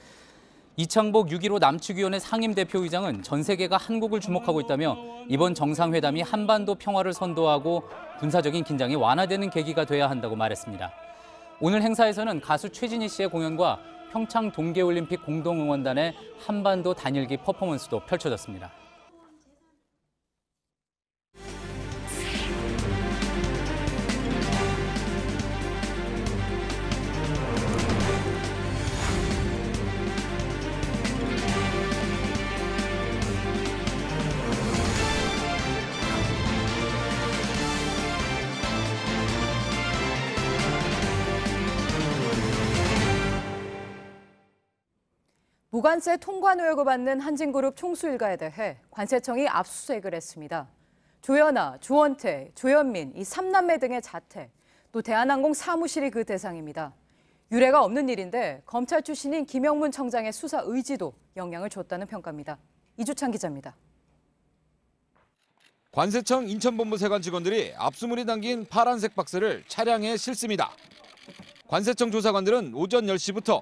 Speaker 1: 이창복 6.15 남측위원회 상임대표의장은 전 세계가 한국을 주목하고 있다며 이번 정상회담이 한반도 평화를 선도하고 군사적인 긴장이 완화되는 계기가 돼야 한다고 말했습니다. 오늘 행사에서는 가수 최진희 씨의 공연과 평창 동계올림픽 공동응원단의 한반도 단일기 퍼포먼스도 펼쳐졌습니다.
Speaker 4: 무관세 통관 의혹을 받는 한진그룹 총수 일가에 대해 관세청이 압수수색을 했습니다. 조연아, 조원태, 조현민 이 3남매 등의 자택, 또 대한항공 사무실이 그 대상입니다. 유례가 없는 일인데 검찰 출신인 김영문 청장의 수사 의지도 영향을 줬다는 평가입니다. 이주찬 기자입니다.
Speaker 16: 관세청 인천본부 세관 직원들이 압수물이 담긴 파란색 박스를 차량에 싣습니다. 관세청 조사관들은 오전 10시부터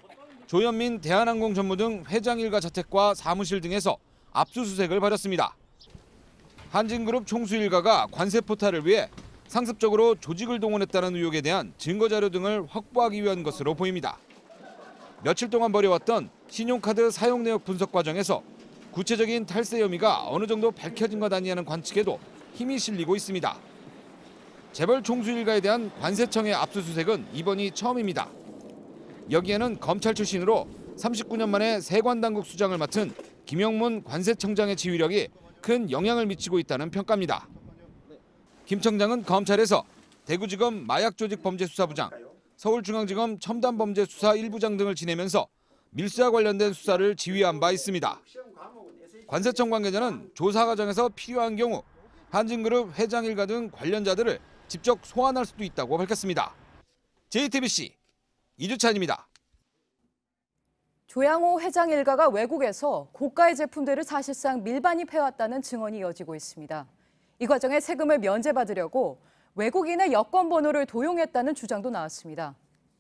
Speaker 16: 조현민 대한항공 전무 등 회장 일가 자택과 사무실 등에서 압수수색을 벌였습니다. 한진그룹 총수 일가가 관세 포탈을 위해 상습적으로 조직을 동원했다는 의혹에 대한 증거자료 등을 확보하기 위한 것으로 보입니다. 며칠 동안 벌여왔던 신용카드 사용 내역 분석 과정에서 구체적인 탈세 혐의가 어느 정도 밝혀진 것 아니냐는 관측에도 힘이 실리고 있습니다. 재벌 총수 일가에 대한 관세청의 압수수색은 이번이 처음입니다. 여기에는 검찰 출신으로 39년 만에 세관당국 수장을 맡은 김영문 관세청장의 지휘력이 큰 영향을 미치고 있다는 평가입니다. 김 청장은 검찰에서 대구지검 마약조직범죄수사부장, 서울중앙지검 첨단범죄수사 1부장 등을 지내면서 밀수와 관련된 수사를 지휘한 바 있습니다. 관세청 관계자는 조사 과정에서 필요한 경우 한진그룹 회장 일가 등 관련자들을 직접 소환할 수도 있다고 밝혔습니다. JTBC 이주찬입니다.
Speaker 4: 조양호 회장 일가가 외국에서 고가의 제품들을 사실상 밀반입해왔다는 증언이 이어지고 있습니다. 이 과정에 세금을 면제받으려고 외국인의 여권번호를 도용했다는 주장도 나왔습니다.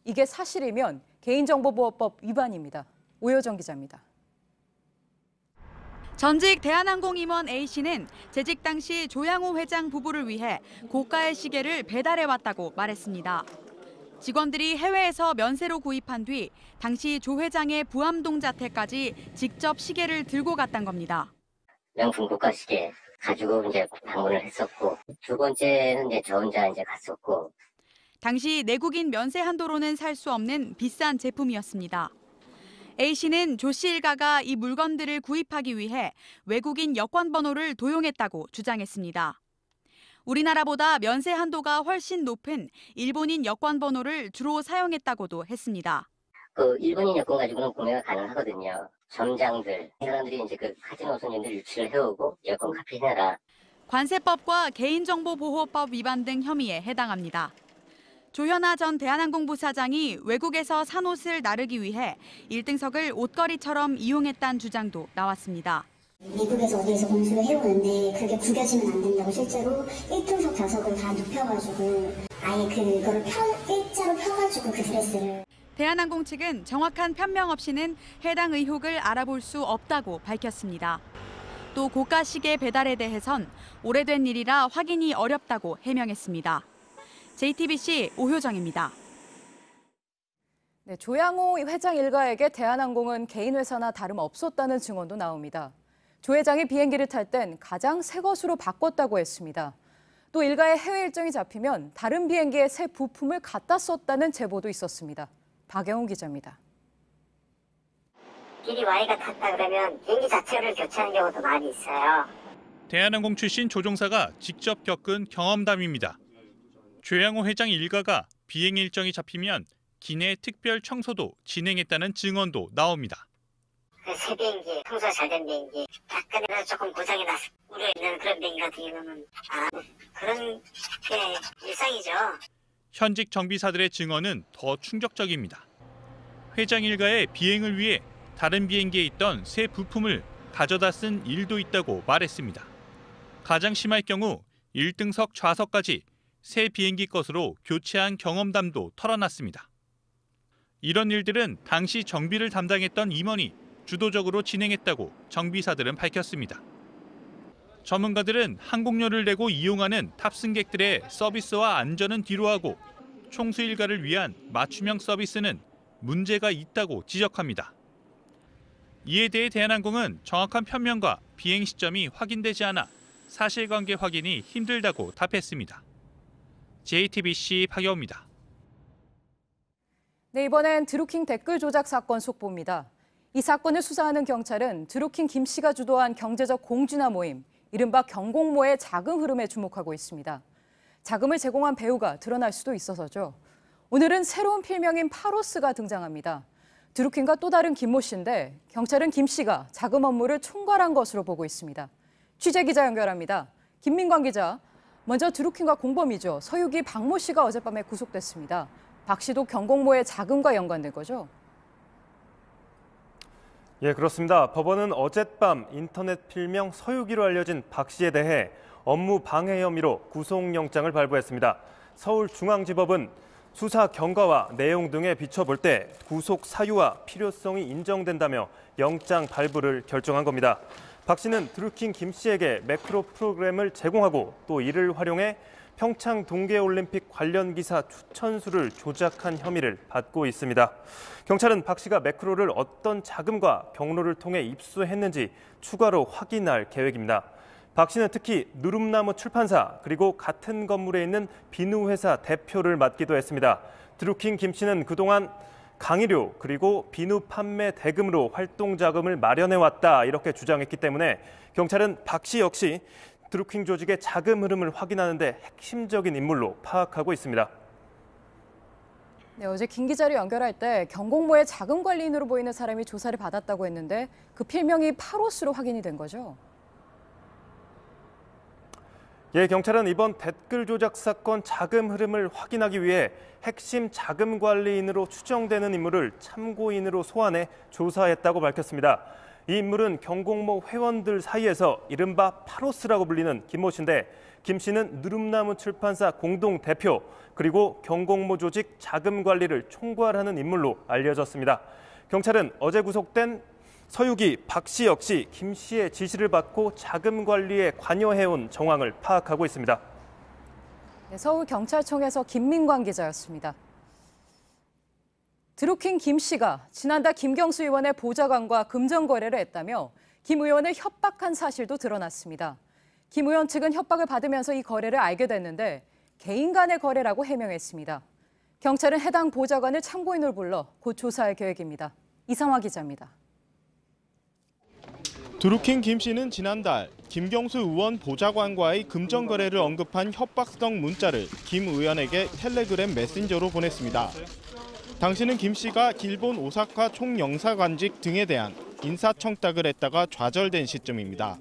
Speaker 4: 이게 사실이면 개인정보보호법 위반입니다. 오효정 기자입니다.
Speaker 17: 전직 대한항공 임원 A씨는 재직 당시 조양호 회장 부부를 위해 고가의 시계를 배달해왔다고 말했습니다. 직원들이 해외에서 면세로 구입한 뒤 당시 조 회장의 부암동 자택까지 직접 시계를 들고 갔단 겁니다.
Speaker 18: 명품 고가 시계 가지고 이제 방문을 했었고, 두 번째는 이제 저 혼자 이제 갔었고.
Speaker 17: 당시 내국인 면세 한도로는 살 수 없는 비싼 제품이었습니다. A씨는 조 씨 일가가 이 물건들을 구입하기 위해 외국인 여권 번호를 도용했다고 주장했습니다. 우리나라보다 면세 한도가 훨씬 높은 일본인 여권 번호를 주로 사용했다고도 했습니다.
Speaker 18: 일본인 여권 가지고는 구매가 가능하거든요. 점장들, 사람들이 이제 그 카지노 손님들 유치를 해오고 여권 카피해라.
Speaker 17: 관세법과 개인정보보호법 위반 등 혐의에 해당합니다. 조현아 전 대한항공 부사장이 외국에서 산 옷을 나르기 위해 1등석을 옷걸이처럼 이용했다는 주장도 나왔습니다.
Speaker 19: 미국에서 어디에서 공수를 해오는데 그게 구겨지면 안 된다고 실제로 1등석 좌석을 다 눕혀가지고 아예 그거를 일자로 펴가지고 그 드레스를.
Speaker 17: 대한항공 측은 정확한 편명 없이는 해당 의혹을 알아볼 수 없다고 밝혔습니다. 또 고가 시계 배달에 대해선 오래된 일이라 확인이 어렵다고 해명했습니다. JTBC 오효정입니다.
Speaker 4: 네, 조양호 회장 일가에게 대한항공은 개인 회사나 다름없었다는 증언도 나옵니다. 조 회장이 비행기를 탈 땐 가장 새 것으로 바꿨다고 했습니다. 또 일가의 해외 일정이 잡히면 다른 비행기에 새 부품을 갖다 썼다는 제보도 있었습니다. 박영훈 기자입니다.
Speaker 19: 끼리 Y가 탔다 그러면 비행기 자체를 교체하는 경우도 많이 있어요.
Speaker 20: 대한항공 출신 조종사가 직접 겪은 경험담입니다. 조양호 회장 일가가 비행 일정이 잡히면 기내 특별 청소도 진행했다는 증언도 나옵니다.
Speaker 19: 새 비행기, 청소가 잘 된 비행기, 약간이라도 조금 고장이 나서 우려 있는 그런 비행기 같은 경우는 그런 게 일상이죠.
Speaker 20: 현직 정비사들의 증언은 더 충격적입니다. 회장 일가의 비행을 위해 다른 비행기에 있던 새 부품을 가져다 쓴 일도 있다고 말했습니다. 가장 심할 경우 1등석 좌석까지 새 비행기 것으로 교체한 경험담도 털어놨습니다. 이런 일들은 당시 정비를 담당했던 임원이 주도적으로 진행했다고 정비사들은 밝혔습니다. 전문가들은 항공료를 내고 이용하는 탑승객들의 서비스와 안전은 뒤로하고 총수 일가를 위한 맞춤형 서비스는 문제가 있다고 지적합니다. 이에 대해 대한항공은 정확한 편명과 비행 시점이 확인되지 않아 사실관계 확인이 힘들다고 답했습니다. JTBC 박여우입니다.
Speaker 4: 네, 이번엔 드루킹 댓글 조작 사건 속보입니다. 이 사건을 수사하는 경찰은 드루킹 김 씨가 주도한 경제적 공준화 모임, 이른바 경공모의 자금 흐름에 주목하고 있습니다. 자금을 제공한 배우가 드러날 수도 있어서죠. 오늘은 새로운 필명인 파로스가 등장합니다. 드루킹과 또 다른 김모 씨인데 경찰은 김 씨가 자금 업무를 총괄한 것으로 보고 있습니다. 취재 기자 연결합니다. 김민광 기자, 먼저 드루킹과 공범이죠. 서유기 박모 씨가 어젯밤에 구속됐습니다. 박 씨도 경공모의 자금과 연관된 거죠?
Speaker 21: 예, 그렇습니다. 법원은 어젯밤 인터넷 필명 서유기로 알려진 박 씨에 대해 업무 방해 혐의로 구속영장을 발부했습니다. 서울중앙지법은 수사 경과와 내용 등에 비춰볼 때 구속 사유와 필요성이 인정된다며 영장 발부를 결정한 겁니다. 박 씨는 드루킹 김 씨에게 매크로 프로그램을 제공하고 또 이를 활용해 평창 동계올림픽 관련 기사 추천수를 조작한 혐의를 받고 있습니다. 경찰은 박 씨가 매크로를 어떤 자금과 경로를 통해 입수했는지 추가로 확인할 계획입니다. 박 씨는 특히 누름나무 출판사 그리고 같은 건물에 있는 비누회사 대표를 맡기도 했습니다. 드루킹 김 씨는 그동안 강의료 그리고 비누 판매 대금으로 활동 자금을 마련해왔다 이렇게 주장했기 때문에 경찰은 박 씨 역시 드루킹 조직의 자금 흐름을 확인하는 데 핵심적인 인물로 파악하고 있습니다.
Speaker 4: 네, 어제 김 기자를 연결할 때 경공모의 자금 관리인으로 보이는 사람이 조사를 받았다고 했는데 그 필명이 파로스로 확인이 된 거죠?
Speaker 21: 예, 경찰은 이번 댓글 조작 사건 자금 흐름을 확인하기 위해 핵심 자금 관리인으로 추정되는 인물을 참고인으로 소환해 조사했다고 밝혔습니다. 이 인물은 경공모 회원들 사이에서 이른바 파로스라고 불리는 김모 씨인데, 김 씨는 누름나무 출판사 공동 대표 그리고 경공모 조직 자금 관리를 총괄하는 인물로 알려졌습니다. 경찰은 어제 구속된 서유기 박 씨 역시 김 씨의 지시를 받고 자금 관리에 관여해온 정황을 파악하고 있습니다.
Speaker 4: 네, 서울경찰청에서 김민광 기자였습니다. 드루킹 김 씨가 지난달 김경수 의원의 보좌관과 금전 거래를 했다며 김 의원을 협박한 사실도 드러났습니다. 김 의원 측은 협박을 받으면서 이 거래를 알게 됐는데 개인 간의 거래라고 해명했습니다. 경찰은 해당 보좌관을 참고인으로 불러 곧 조사할 계획입니다. 이상화 기자입니다.
Speaker 3: 드루킹 김 씨는 지난달 김경수 의원 보좌관과의 금전 거래를 언급한 협박성 문자를 김 의원에게 텔레그램 메신저로 보냈습니다. 당시는 김 씨가 일본 오사카 총영사관직 등에 대한 인사청탁을 했다가 좌절된 시점입니다.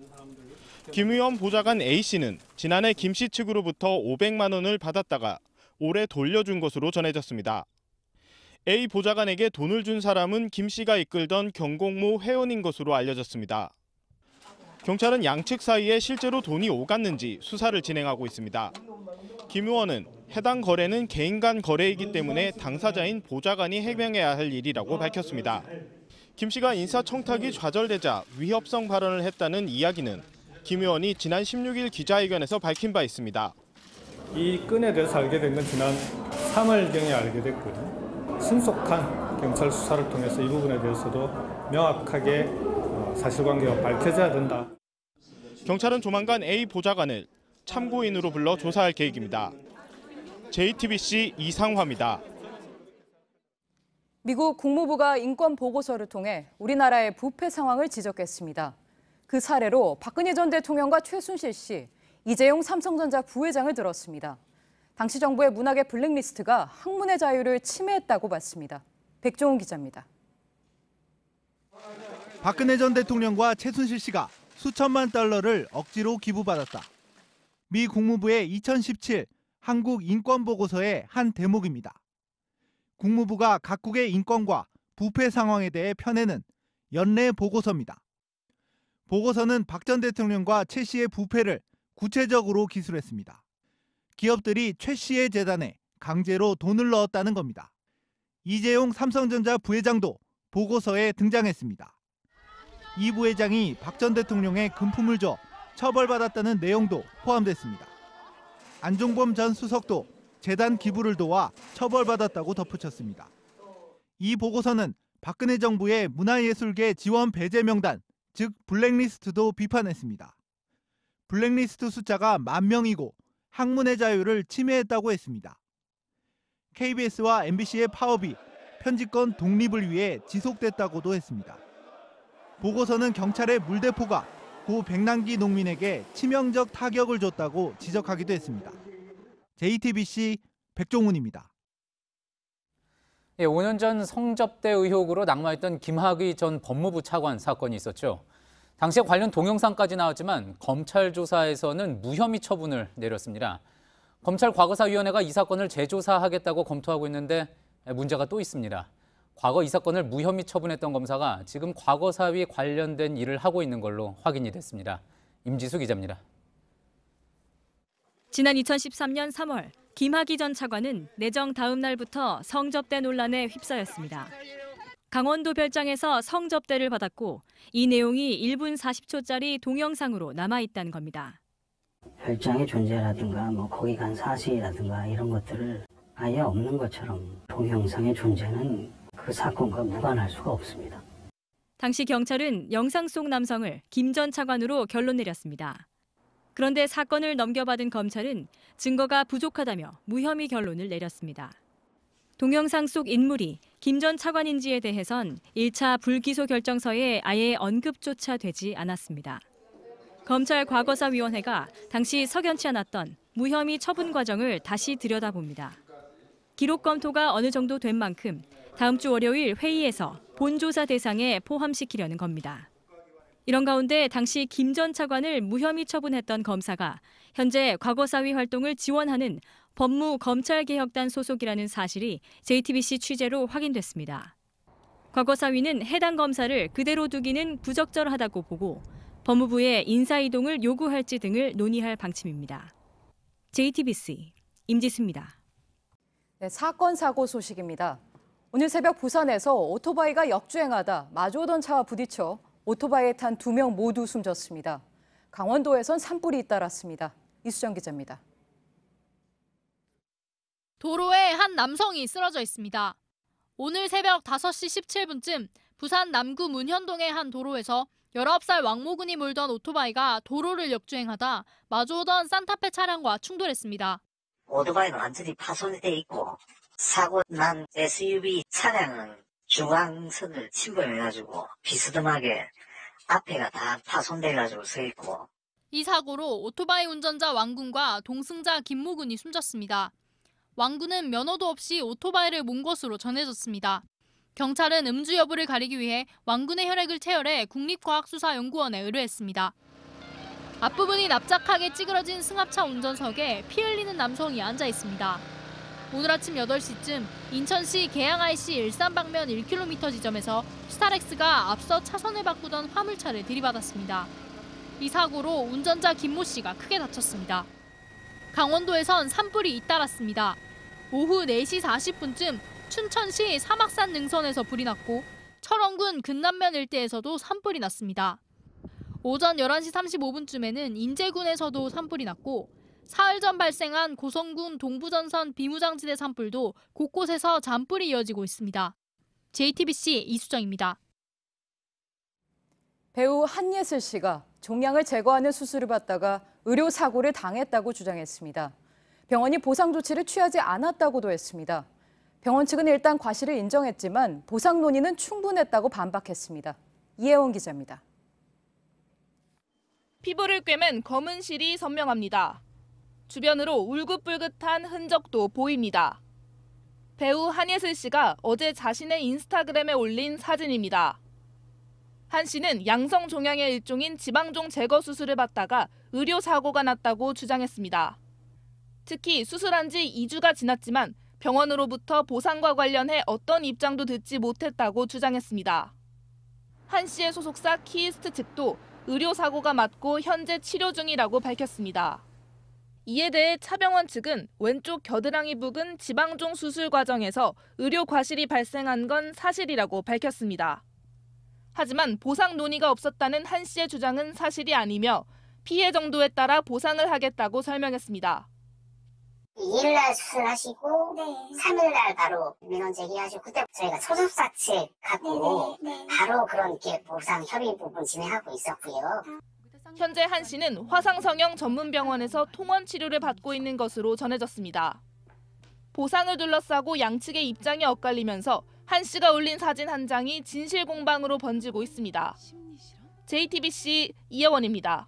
Speaker 3: 김 의원 보좌관 A 씨는 지난해 김 씨 측으로부터 500만 원을 받았다가 올해 돌려준 것으로 전해졌습니다. A 보좌관에게 돈을 준 사람은 김 씨가 이끌던 경공모 회원인 것으로 알려졌습니다. 경찰은 양측 사이에 실제로 돈이 오갔는지 수사를 진행하고 있습니다. 김 의원은 해당 거래는 개인 간 거래이기 때문에 당사자인 보좌관이 해명해야 할 일이라고 밝혔습니다. 김 씨가 인사청탁이 좌절되자 위협성 발언을 했다는 이야기는 김 의원이 지난 16일 기자회견에서 밝힌 바 있습니다.
Speaker 22: 이 건에 대해서 알게 된 건 지난 3월경에 알게 됐거든요. 신속한 경찰 수사를 통해서 이 부분에 대해서도 명확하게 사실관계가 밝혀져야 된다.
Speaker 3: 경찰은 조만간 A 보좌관을 참고인으로 불러 조사할 계획입니다. JTBC 이상화입니다.
Speaker 4: 미국 국무부가 인권 보고서를 통해 우리나라의 부패 상황을 지적했습니다. 그 사례로 박근혜 전 대통령과 최순실 씨, 이재용 삼성전자 부회장을 들었습니다. 당시 정부의 문학의 블랙리스트가 학문의 자유를 침해했다고 봤습니다. 백종훈 기자입니다.
Speaker 23: 박근혜 전 대통령과 최순실 씨가 수천만 달러를 억지로 기부받았다. 미 국무부의 2017 한국 인권 보고서의 한 대목입니다. 국무부가 각국의 인권과 부패 상황에 대해 펴내는 연례 보고서입니다. 보고서는 박 전 대통령과 최 씨의 부패를 구체적으로 기술했습니다. 기업들이 최 씨의 재단에 강제로 돈을 넣었다는 겁니다. 이재용 삼성전자 부회장도 보고서에 등장했습니다. 이 부회장이 박 전 대통령의 금품을 줘 처벌받았다는 내용도 포함됐습니다. 안종범 전 수석도 재단 기부를 도와 처벌받았다고 덧붙였습니다. 이 보고서는 박근혜 정부의 문화예술계 지원 배제 명단, 즉 블랙리스트도 비판했습니다. 블랙리스트 숫자가 10,000명이고 학문의 자유를 침해했다고 했습니다. KBS와 MBC의 파업이 편집권 독립을 위해 지속됐다고도 했습니다. 보고서는 경찰의 물대포가 고 백남기 농민에게 치명적 타격을 줬다고 지적하기도 했습니다. JTBC 백종훈입니다.
Speaker 1: 5년 전 성접대 의혹으로 낙마했던 김학의 전 법무부 차관 사건이 있었죠. 당시에 관련 동영상까지 나왔지만 검찰 조사에서는 무혐의 처분을 내렸습니다. 검찰 과거사위원회가 이 사건을 재조사하겠다고 검토하고 있는데 문제가 또 있습니다. 과거 이 사건을 무혐의 처분했던 검사가 지금 과거사위 관련된 일을 하고 있는 걸로 확인이 됐습니다. 임지수 기자입니다.
Speaker 15: 지난 2013년 3월 김학의 전 차관은 내정 다음 날부터 성접대 논란에 휩싸였습니다. 강원도 별장에서 성접대를 받았고 이 내용이 1분 40초짜리 동영상으로 남아있다는 겁니다.
Speaker 24: 별장의 존재라든가 거기 간 사실이라든가 이런 것들을 아예 없는 것처럼 동영상의 존재는 그 사건과 무관할 수가 없습니다.
Speaker 15: 당시 경찰은 영상 속 남성을 김 전 차관으로 결론 내렸습니다. 그런데 사건을 넘겨받은 검찰은 증거가 부족하다며 무혐의 결론을 내렸습니다. 동영상 속 인물이 김 전 차관인지에 대해선 1차 불기소 결정서에 아예 언급조차 되지 않았습니다.
Speaker 2: 검찰 과거사위원회가 당시 석연치 않았던 무혐의 처분 과정을 다시 들여다봅니다. 기록 검토가 어느 정도 된 만큼 다음 주 월요일 회의에서 본조사 대상에 포함시키려는 겁니다. 이런 가운데 당시 김 전 차관을 무혐의 처분했던 검사가 현재 과거사위 활동을 지원하는 법무검찰개혁단 소속이라는 사실이 JTBC 취재로 확인됐습니다. 과거사위는 해당 검사를 그대로 두기는 부적절하다고 보고 법무부에 인사이동을 요구할지 등을 논의할 방침입니다. JTBC 임지수입니다.
Speaker 4: 네, 사건 사고 소식입니다. 오늘 새벽 부산에서 오토바이가 역주행하다 마주오던 차와 부딪혀 오토바이에 탄 2명 모두 숨졌습니다. 강원도에선 산불이 잇따랐습니다. 이수정 기자입니다.
Speaker 5: 도로에 한 남성이 쓰러져 있습니다. 오늘 새벽 5시 17분쯤 부산 남구 문현동의 한 도로에서 19살 왕모군이 몰던 오토바이가 도로를 역주행하다 마주오던 산타페 차량과 충돌했습니다.
Speaker 6: 오토바이는 완전히 파손돼 있고 사고 난 SUV 차량은 중앙선을 침범해가지고 비스듬하게 앞에가 다 파손돼가지고 서 있고.
Speaker 5: 이 사고로 오토바이 운전자 왕군과 동승자 김모군이 숨졌습니다. 왕군은 면허도 없이 오토바이를 몬 것으로 전해졌습니다. 경찰은 음주 여부를 가리기 위해 왕군의 혈액을 체열해 국립과학수사연구원에 의뢰했습니다. 앞부분이 납작하게 찌그러진 승합차 운전석에 피 흘리는 남성이 앉아 있습니다. 오늘 아침 8시쯤 인천시 계양 IC 일산 방면 1km 지점에서 스타렉스가 앞서 차선을 바꾸던 화물차를 들이받았습니다. 이 사고로 운전자 김모 씨가 크게 다쳤습니다. 강원도에선 산불이 잇따랐습니다. 오후 4시 40분쯤 춘천시 사막산 능선에서 불이 났고 철원군 근남면 일대에서도 산불이 났습니다. 오전 11시 35분쯤에는 인제군에서도 산불이 났고 사흘 전 발생한 고성군 동부전선 비무장지대 산불도 곳곳에서 잔불이 이어지고 있습니다. JTBC 이수정입니다.
Speaker 4: 배우 한예슬 씨가 종양을 제거하는 수술을 받다가 의료사고를 당했다고 주장했습니다. 병원이 보상 조치를 취하지 않았다고도 했습니다. 병원 측은 일단 과실을 인정했지만 보상 논의는 충분했다고 반박했습니다. 이혜원 기자입니다.
Speaker 7: 피부를 꿰맨 검은 실이 선명합니다. 주변으로 울긋불긋한 흔적도 보입니다. 배우 한예슬 씨가 어제 자신의 인스타그램에 올린 사진입니다. 한 씨는 양성 종양의 일종인 지방종 제거 수술을 받다가 의료사고가 났다고 주장했습니다. 특히 수술한 지 2주가 지났지만 병원으로부터 보상과 관련해 어떤 입장도 듣지 못했다고 주장했습니다. 한 씨의 소속사 키이스트 측도 의료사고가 맞고 현재 치료 중이라고 밝혔습니다. 이에 대해 차병원 측은 왼쪽 겨드랑이 부근 지방종 수술 과정에서 의료 과실이 발생한 건 사실이라고 밝혔습니다. 하지만 보상 논의가 없었다는 한 씨의 주장은 사실이 아니며 피해 정도에 따라 보상을 하겠다고 설명했습니다.
Speaker 19: 2일날 수술하시고 3일날 바로 민원 제기하시고 그때 저희가 소속사 측 갖고 바로 그런 게 보상 협의 부분 진행하고 있었고요.
Speaker 7: 현재 한 씨는 화상성형 전문병원에서 통원 치료를 받고 있는 것으로 전해졌습니다. 보상을 둘러싸고 양측의 입장이 엇갈리면서 한 씨가 올린 사진 한 장이 진실 공방으로 번지고 있습니다. JTBC 이혜원입니다.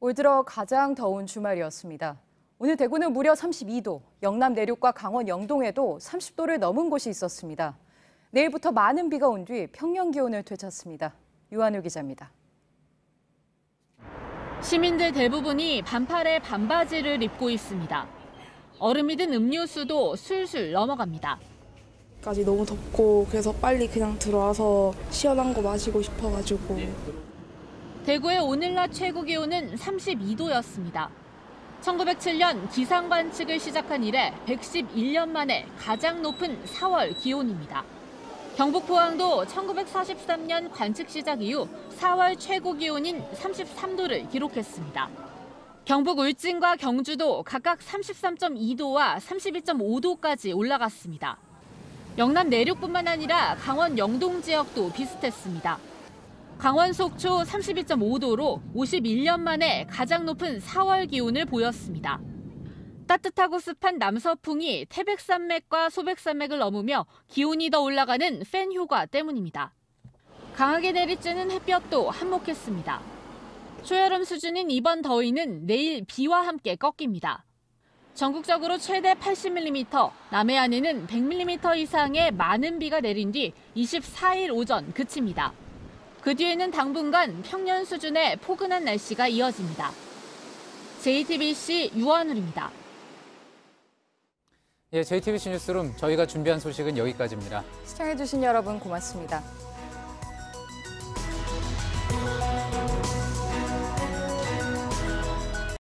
Speaker 4: 올 들어 가장 더운 주말이었습니다. 오늘 대구는 무려 32도, 영남 내륙과 강원 영동에도 30도를 넘은 곳이 있었습니다. 내일부터 많은 비가 온 뒤 평년 기온을 되찾습니다. 유한우 기자입니다.
Speaker 5: 시민들 대부분이 반팔에 반바지를 입고 있습니다. 얼음이 든 음료수도 술술 넘어갑니다.
Speaker 25: 까지 너무 덥고 그래서 빨리 그냥 들어와서 시원한 거 마시고 싶어가지고.
Speaker 5: 대구의 오늘 낮 최고 기온은 32도였습니다. 1907년 기상 관측을 시작한 이래 111년 만에 가장 높은 4월 기온입니다. 경북 포항도 1943년 관측 시작 이후 4월 최고 기온인 33도를 기록했습니다. 경북 울진과 경주도 각각 33.2도와 32.5도까지 올라갔습니다. 영남 내륙뿐만 아니라 강원 영동 지역도 비슷했습니다. 강원 속초 32.5도로 51년 만에 가장 높은 4월 기온을 보였습니다. 따뜻하고 습한 남서풍이 태백산맥과 소백산맥을 넘으며 기온이 더 올라가는 팬 효과 때문입니다. 강하게 내리쬐는 햇볕도 한몫했습니다.
Speaker 8: 초여름 수준인 이번 더위는 내일 비와 함께 꺾입니다. 전국적으로 최대 80mm, 남해안에는 100mm 이상의 많은 비가 내린 뒤 24일 오전 그칩니다. 그 뒤에는 당분간 평년 수준의 포근한 날씨가 이어집니다. JTBC 유한울입니다.
Speaker 1: JTBC 뉴스룸 저희가 준비한 소식은 여기까지입니다.
Speaker 4: 시청해주신 여러분 고맙습니다.